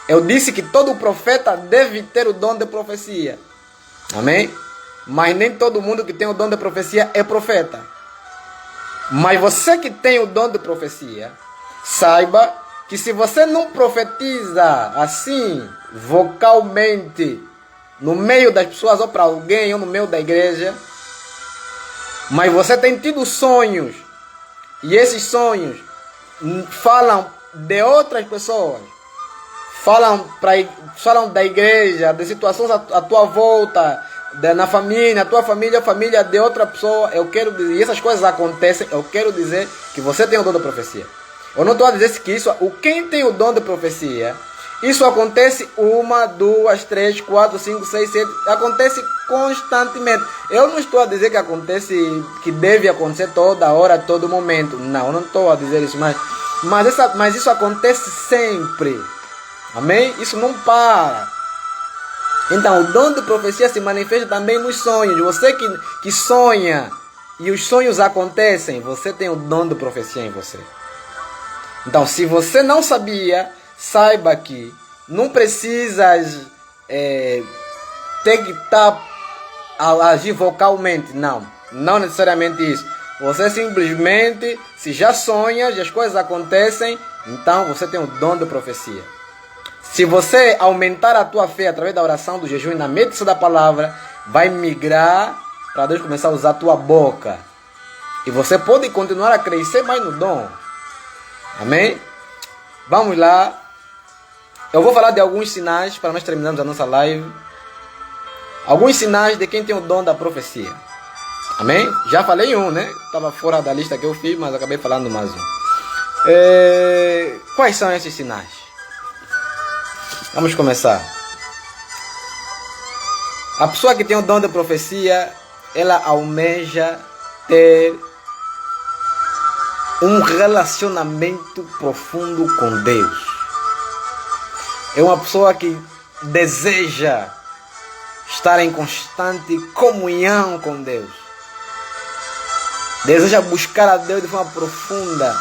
Eu disse que todo profeta deve ter o dom de profecia. Amém? Mas nem todo mundo que tem o dom de profecia é profeta. Mas você que tem o dom de profecia, saiba que se você não profetiza assim, vocalmente, no meio das pessoas ou para alguém ou no meio da igreja, mas você tem tido sonhos, e esses sonhos falam de outras pessoas, falam da igreja, de situações à tua volta, na família, a tua família, a família de outra pessoa, eu quero dizer, e essas coisas acontecem, eu quero dizer que você tem o dom da profecia. Eu não estou a dizer que isso, quem tem o dom de profecia, isso acontece 1, 2, 3, 4, 5, 6, 7, acontece constantemente. Eu não estou a dizer que acontece, que deve acontecer toda hora, todo momento. Não, eu não estou a dizer isso, mas isso acontece sempre. Amém? Isso não para. Então, o dom de profecia se manifesta também nos sonhos. Você que sonha e os sonhos acontecem, você tem o dom de profecia em você. Então, se você não sabia, saiba que não precisas ter que estar a agir vocalmente. Não necessariamente isso. Você simplesmente, se já sonhas e as coisas acontecem, então você tem o dom de profecia. Se você aumentar a tua fé através da oração, do jejum e na meditação da palavra, vai migrar para Deus começar a usar a tua boca. E você pode continuar a crescer mais no dom. Amém? Vamos lá. Eu vou falar de alguns sinais para nós terminarmos a nossa live. Alguns sinais de quem tem o dom da profecia. Amém? Já falei um, né? Estava fora da lista que eu fiz, mas acabei falando mais um. Quais são esses sinais? Vamos começar. A pessoa que tem o dom da profecia, ela almeja ter um relacionamento profundo com Deus. É uma pessoa que deseja estar em constante comunhão com Deus. Deseja buscar a Deus de forma profunda.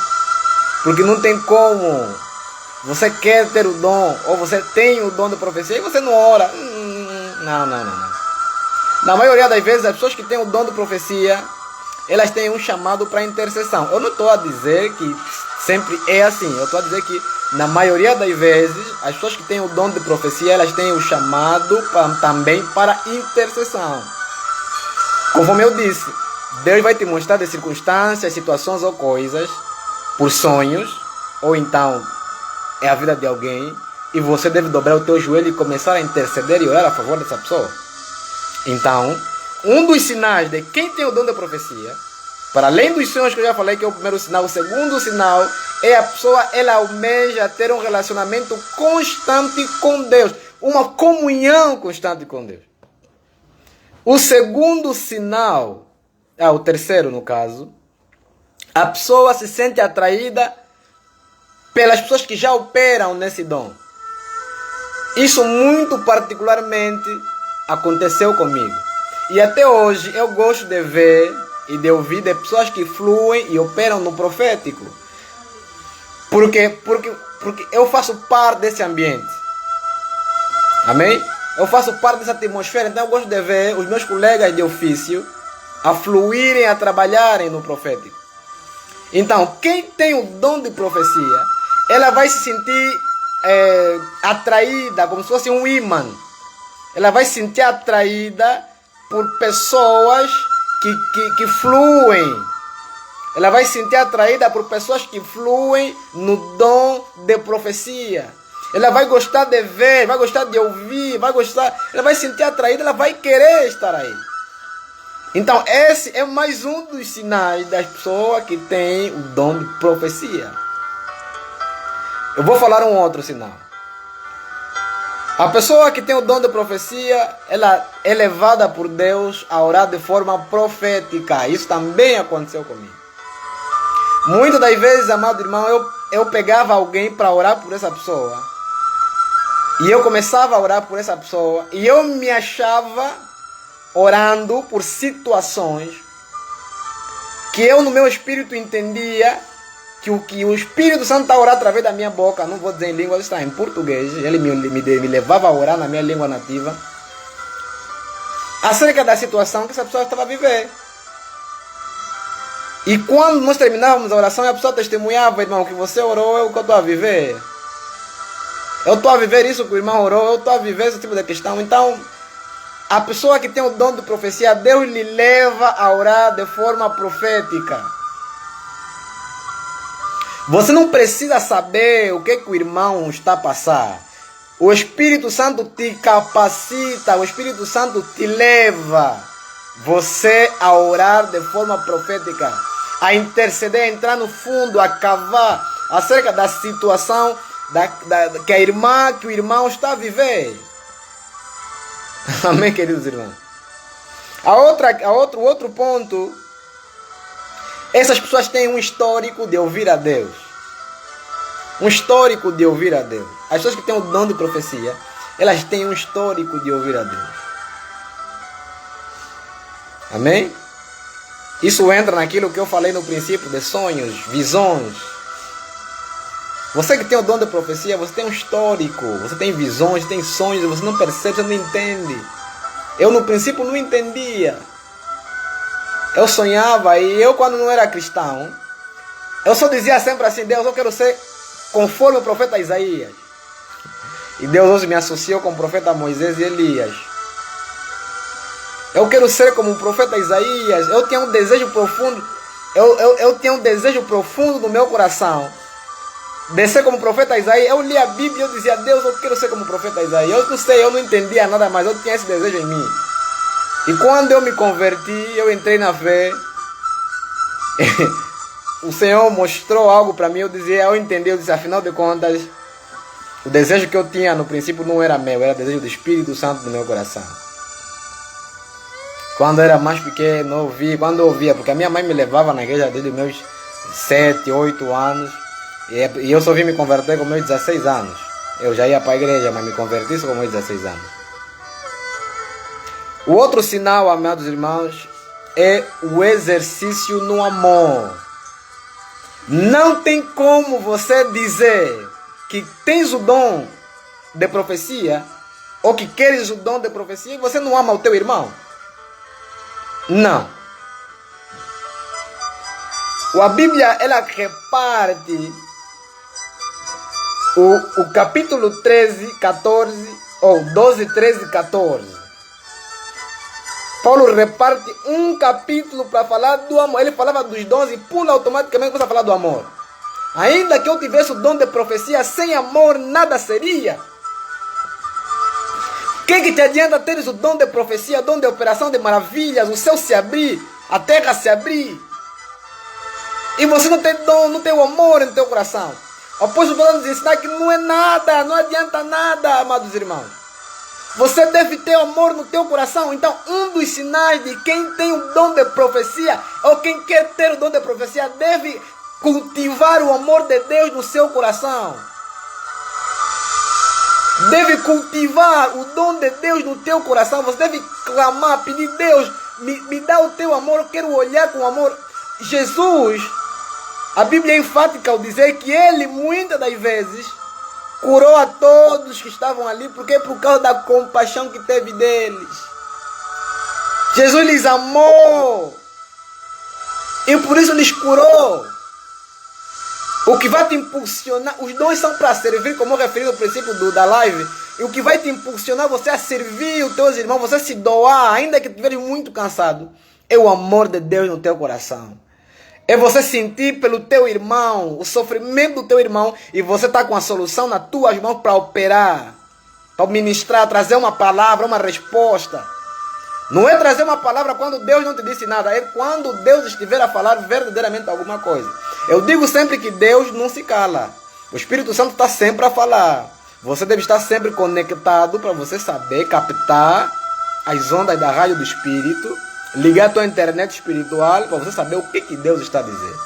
Porque não tem como. Você quer ter o dom, ou você tem o dom de profecia e você não ora. Não. Na maioria das vezes, as pessoas que têm o dom de profecia, elas têm um chamado para intercessão. Eu não estou a dizer que sempre é assim. Eu estou a dizer que na maioria das vezes, as pessoas que têm o dom de profecia, elas têm o chamado também para intercessão. Conforme eu disse, Deus vai te mostrar de circunstâncias, situações ou coisas, por sonhos, ou então é a vida de alguém, e você deve dobrar o teu joelho e começar a interceder e orar a favor dessa pessoa. Então, um dos sinais de quem tem o dom da profecia, para além dos sonhos que eu já falei, que é o primeiro sinal, o segundo sinal é a pessoa, ela almeja ter um relacionamento constante com Deus, uma comunhão constante com Deus. O segundo sinal, o terceiro no caso, a pessoa se sente atraída pelas pessoas que já operam nesse dom. Isso muito particularmente aconteceu comigo. E até hoje eu gosto de ver e de ouvir de pessoas que fluem e operam no profético. Porque eu faço parte desse ambiente. Amém? Eu faço parte dessa atmosfera, então eu gosto de ver os meus colegas de ofício a fluírem, a trabalharem no profético. Então, quem tem o dom de profecia, ela vai se sentir atraída, como se fosse um imã. Ela vai se sentir atraída por pessoas que fluem. Ela vai se sentir atraída por pessoas que fluem no dom de profecia. Ela vai gostar de ver, vai gostar de ouvir, ela vai se sentir atraída, ela vai querer estar aí. Então, esse é mais um dos sinais das pessoas que têm o dom de profecia. Eu vou falar um outro sinal. A pessoa que tem o dom de profecia, ela é levada por Deus a orar de forma profética. Isso também aconteceu comigo. Muitas das vezes, amado irmão, eu pegava alguém para orar por essa pessoa. E eu começava a orar por essa pessoa. E eu me achava orando por situações que eu no meu espírito entendia que o Espírito Santo está a orar através da minha boca. Não vou dizer em língua, está em português. Ele me levava a orar na minha língua nativa acerca da situação que essa pessoa estava a viver. E quando nós terminávamos a oração, a pessoa testemunhava: irmão, que você orou é o que eu estou a viver. Eu estou a viver isso que o irmão orou, eu estou a viver esse tipo de questão. Então, a pessoa que tem o dom de profecia, Deus lhe leva a orar de forma profética. Você não precisa saber o que o irmão está a passar. O Espírito Santo te capacita, o Espírito Santo te leva você a orar de forma profética, a interceder, a entrar no fundo, a cavar acerca da situação que o irmão está a viver. Amém, queridos irmãos? Outro ponto, essas pessoas têm um histórico de ouvir a Deus. Um histórico de ouvir a Deus. As pessoas que têm o dom de profecia, elas têm um histórico de ouvir a Deus. Amém? Isso entra naquilo que eu falei no princípio de sonhos, visões. Você que tem o dom de profecia, você tem um histórico, você tem visões, tem sonhos, você não percebe, você não entende. Eu no princípio não entendia. Eu sonhava e eu quando não era cristão, eu só dizia sempre assim: Deus, eu quero ser conforme o profeta Isaías. E Deus hoje me associou com o profeta Moisés e Elias. Eu quero ser como o profeta Isaías. Eu tinha um desejo profundo. Eu tinha um desejo profundo no meu coração de ser como o profeta Isaías. Eu lia a Bíblia e eu dizia: Deus, eu quero ser como o profeta Isaías. Eu não sei, eu não entendia nada mais. Eu tinha esse desejo em mim. E quando eu me converti, eu entrei na fé. O Senhor mostrou algo para mim. Eu entendi. Eu disse: afinal de contas, o desejo que eu tinha no princípio não era meu, era o desejo do Espírito Santo no meu coração. Quando eu era mais pequeno, quando eu ouvia, porque a minha mãe me levava na igreja desde meus 7, 8 anos. E eu só vim me converter com meus 16 anos. Eu já ia para a igreja, mas me converti só com meus 16 anos. O outro sinal, amados irmãos, é o exercício no amor. Não tem como você dizer que tens o dom de profecia ou que queres o dom de profecia e você não ama o teu irmão. Não. A Bíblia, ela reparte o capítulo 13, 14, ou 12, 13, 14. Paulo reparte um capítulo para falar do amor. Ele falava dos dons e pula automaticamente começa a falar do amor. Ainda que eu tivesse o dom de profecia, sem amor nada seria. O que te adianta teres o dom de profecia, dom de operação de maravilhas, o céu se abrir, a terra se abrir, e você não tem dom, não tem o amor no teu coração? O apóstolo Paulo nos ensina que não é nada, não adianta nada, amados irmãos. Você deve ter amor no teu coração. Então, um dos sinais de quem tem o dom de profecia, ou quem quer ter o dom de profecia, deve cultivar o amor de Deus no seu coração. Deve cultivar o dom de Deus no teu coração. Você deve clamar, pedir: Deus, me dá o teu amor, eu quero olhar com amor. Jesus, a Bíblia é enfática ao dizer que Ele, muitas das vezes, curou a todos que estavam ali, porque por causa da compaixão que teve deles. Jesus lhes amou e por isso lhes curou. O que vai te impulsionar, os dons são para servir, como eu referi no princípio da live, e o que vai te impulsionar você a servir os teus irmãos, você se doar, ainda que estiveres muito cansado, é o amor de Deus no teu coração. É você sentir pelo teu irmão, o sofrimento do teu irmão, e você está com a solução nas tuas mãos para operar, para ministrar, trazer uma palavra, uma resposta. Não é trazer uma palavra quando Deus não te disse nada, é quando Deus estiver a falar verdadeiramente alguma coisa. Eu digo sempre que Deus não se cala. O Espírito Santo está sempre a falar. Você deve estar sempre conectado para você saber captar as ondas da rádio do Espírito, ligar a tua internet espiritual para você saber o que Deus está a dizer.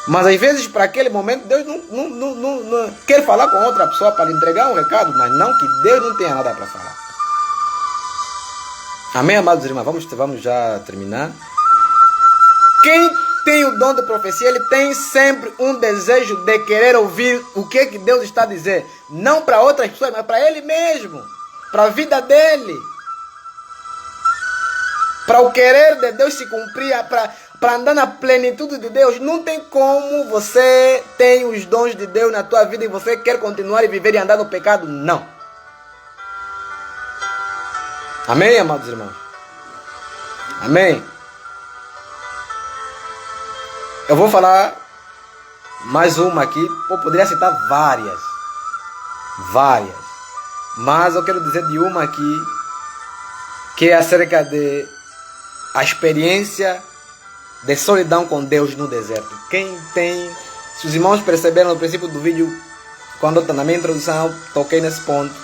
Mas às vezes para aquele momento Deus não quer falar com outra pessoa para lhe entregar um recado, mas não que Deus não tenha nada para falar. Amém, amados irmãos? Vamos já terminar. Quem tem o dom de profecia, ele tem sempre um desejo de querer ouvir o que Deus está a dizer. Não para outras pessoas, mas para ele mesmo, para a vida dele. Para o querer de Deus se cumprir, para andar na plenitude de Deus. Não tem como você ter os dons de Deus na tua vida e você quer continuar e viver e andar no pecado. Não. Amém, amados irmãos? Amém? Eu vou falar mais uma aqui. Eu poderia citar várias. Mas eu quero dizer de uma aqui, que é acerca de a experiência de solidão com Deus no deserto. Quem tem, se os irmãos perceberam no princípio do vídeo, quando na minha introdução toquei nesse ponto,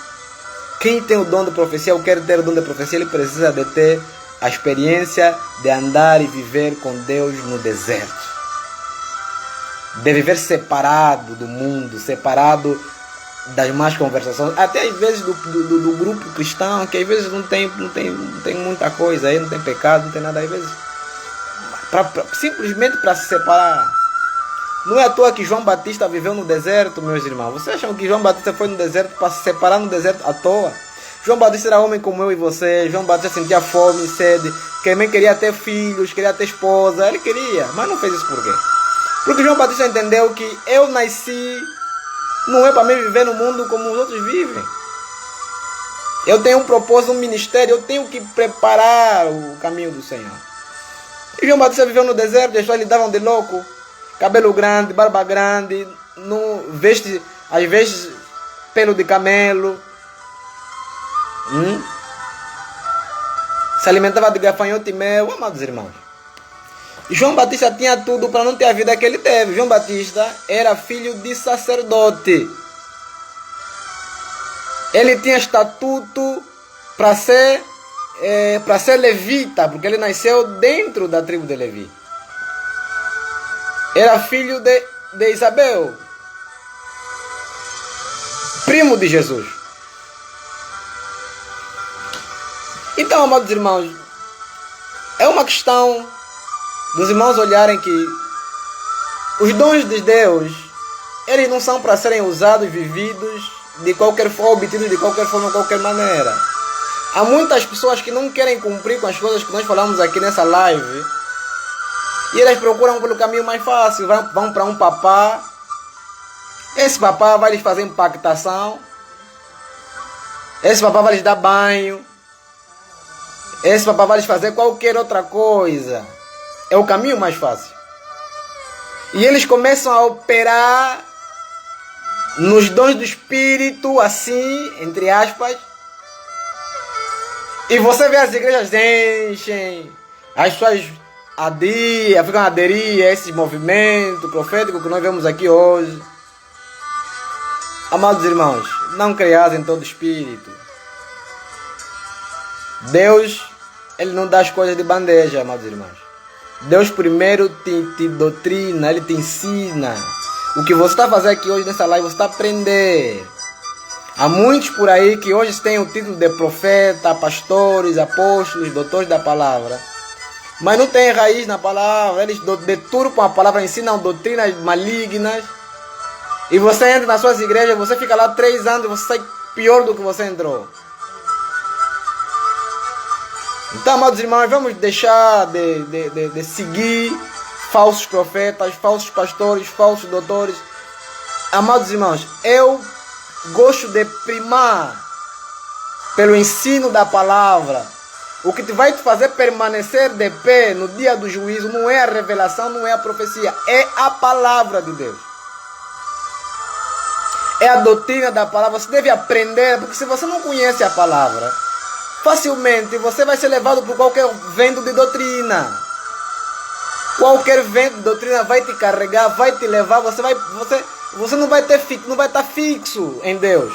quem tem o dom de profecia ou quer ter o dom de profecia, ele precisa de ter a experiência de andar e viver com Deus no deserto. De viver separado do mundo, separado das más conversações, até às vezes do grupo cristão, que às vezes não tem muita coisa aí, não tem pecado, não tem nada, às vezes simplesmente para se separar. Não é à toa que João Batista viveu no deserto, meus irmãos. Vocês acham que João Batista foi no deserto para se separar no deserto à toa? João Batista era homem como eu e você. João Batista sentia fome e sede, que também queria ter filhos, queria ter esposa, ele queria, mas não fez isso por quê? Porque João Batista entendeu que eu nasci, não é para mim viver no mundo como os outros vivem. Eu tenho um propósito, um ministério, eu tenho que preparar o caminho do Senhor. E João Batista viveu no deserto, as pessoas lhe davam de louco. Cabelo grande, barba grande, veste, às vezes, pelo de camelo. Se alimentava de gafanhoto e mel, amados irmãos. E João Batista tinha tudo para não ter a vida que ele teve. João Batista era filho de sacerdote. Ele tinha estatuto para ser levita, porque ele nasceu dentro da tribo de Levi. Era filho de Isabel, primo de Jesus. Então, amados irmãos, é uma questão dos irmãos olharem que os dons de Deus, eles não são para serem usados e vividos de qualquer forma, obtidos de qualquer forma, de qualquer maneira. Há muitas pessoas que não querem cumprir com as coisas que nós falamos aqui nessa live, e elas procuram pelo caminho mais fácil, vão para um papá, Esse papá vai lhes fazer impactação. Esse papá vai lhes dar banho. Esse papá vai lhes fazer qualquer outra coisa. É o caminho mais fácil. E eles começam a operar nos dons do Espírito, assim, entre aspas. E você vê as igrejas enchem, as pessoas ficam aderir a esse movimento profético que nós vemos aqui hoje. Amados irmãos, não creias em todo espírito. Deus, Ele não dá as coisas de bandeja, amados irmãos. Deus primeiro te doutrina, Ele te ensina. O que você está fazendo aqui hoje nessa live, você está aprendendo. Há muitos por aí que hoje têm o título de profeta, pastores, apóstolos, doutores da palavra. Mas não tem raiz na palavra. Eles deturpam a palavra, ensinam doutrinas malignas. E você entra nas suas igrejas, você fica lá 3 anos e você sai pior do que você entrou. Então, amados irmãos, vamos deixar de seguir falsos profetas, falsos pastores, falsos doutores. Amados irmãos, eu gosto de primar pelo ensino da palavra. O que vai te fazer permanecer de pé no dia do juízo não é a revelação, não é a profecia, é a palavra de Deus. É a doutrina da palavra. Você deve aprender, porque se você não conhece a palavra, facilmente você vai ser levado por qualquer vento de doutrina. Qualquer vento de doutrina vai te carregar, vai te levar, você não vai estar fixo em Deus.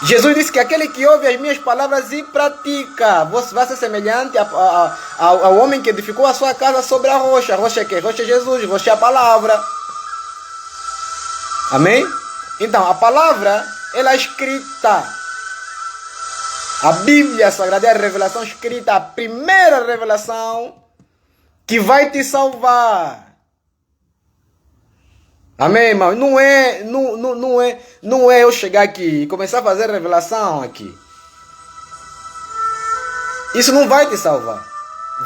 Jesus disse que aquele que ouve as minhas palavras e pratica, você vai ser semelhante ao homem que edificou a sua casa sobre a rocha. A rocha é quem? Rocha é Jesus, rocha é a palavra. Amém? Então, a palavra, ela é escrita. A Bíblia Sagrada é a revelação escrita, a primeira revelação que vai te salvar. Amém, irmão? Não é eu chegar aqui e começar a fazer revelação aqui. Isso não vai te salvar.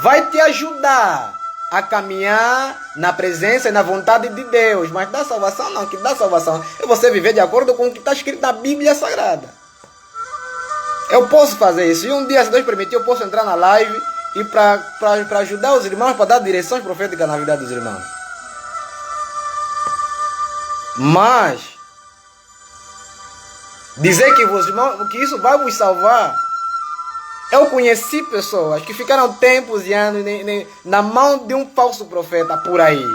Vai te ajudar a caminhar na presença e na vontade de Deus. Mas dá salvação não, que dá salvação é você viver de acordo com o que está escrito na Bíblia Sagrada. Eu posso fazer isso. E um dia, se Deus permitir, eu posso entrar na live e para ajudar os irmãos, para dar direções proféticas na vida dos irmãos. Mas dizer que isso vai vos salvar. Eu conheci pessoas que ficaram tempos e anos na mão de um falso profeta por aí.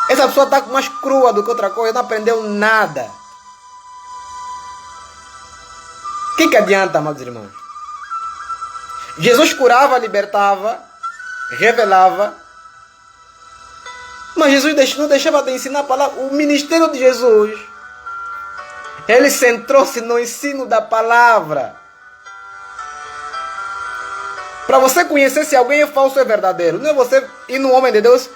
Essa pessoa está mais crua do que outra coisa, não aprendeu nada. O que adianta, amados irmãos? Jesus curava, libertava, revelava. Mas Jesus não deixava de ensinar a palavra. O ministério de Jesus, ele centrou-se no ensino da palavra. Para você conhecer se alguém é falso ou é verdadeiro. Não é você ir no homem de Deus,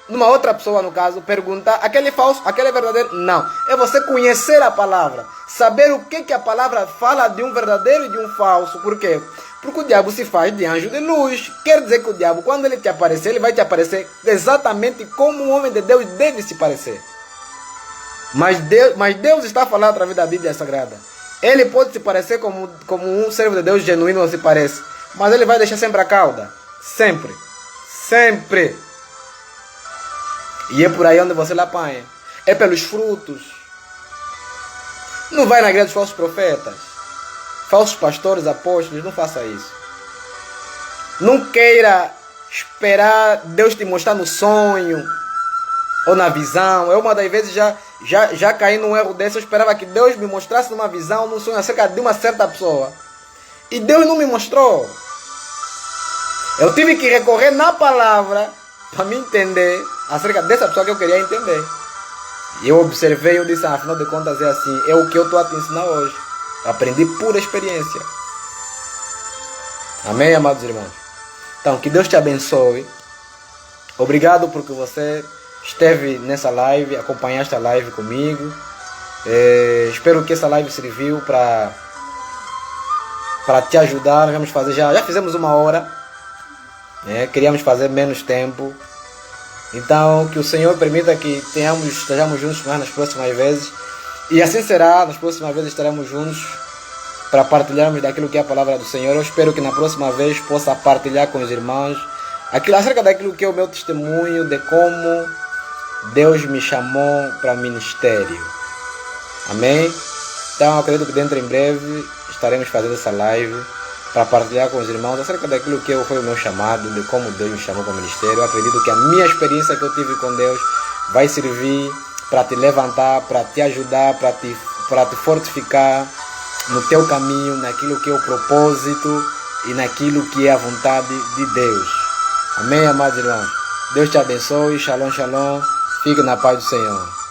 numa outra pessoa no caso, perguntar, aquele é falso, aquele é verdadeiro. Não, é você conhecer a palavra. Saber o que a palavra fala de um verdadeiro e de um falso. Por quê? Porque o diabo se faz de anjo de luz. Quer dizer que o diabo, quando ele te aparecer, ele vai te aparecer exatamente como um homem de Deus deve se parecer. Mas Deus está falando através da Bíblia Sagrada. Ele pode se parecer como um servo de Deus genuíno não se parece. Mas ele vai deixar sempre a cauda. Sempre. Sempre. E é por aí onde você lhe apanha. É pelos frutos. Não vai na igreja dos falsos profetas, falsos pastores, apóstolos. Não faça isso. Não queira esperar Deus te mostrar no sonho ou na visão. Eu uma das vezes já caí num erro desse. Eu esperava que Deus me mostrasse numa visão, num sonho acerca de uma certa pessoa. E Deus não me mostrou. Eu tive que recorrer na palavra para me entender acerca dessa pessoa que eu queria entender. E eu observei e eu disse, afinal de contas é assim. É o que eu estou a te ensinar hoje. Aprendi por experiência. Amém, amados irmãos? Então, que Deus te abençoe. Obrigado porque você esteve nessa live, acompanhaste a live comigo. Espero que essa live serviu para te ajudar. Nós vamos fazer, já fizemos 1 hora. Queríamos fazer menos tempo. Então, que o Senhor permita que estejamos juntos mais nas próximas vezes. E assim será, nas próximas vezes estaremos juntos para partilharmos daquilo que é a palavra do Senhor. Eu espero que na próxima vez possa partilhar com os irmãos acerca daquilo que é o meu testemunho, de como Deus me chamou para o ministério. Amém? Então, acredito que dentro em breve estaremos fazendo essa live para partilhar com os irmãos acerca daquilo que foi o meu chamado, de como Deus me chamou para o ministério. Eu acredito que a minha experiência que eu tive com Deus vai servir para te levantar, para te ajudar, para te fortificar no teu caminho, naquilo que é o propósito e naquilo que é a vontade de Deus. Amém, amados irmãos? Deus te abençoe. Shalom, shalom. Fique na paz do Senhor.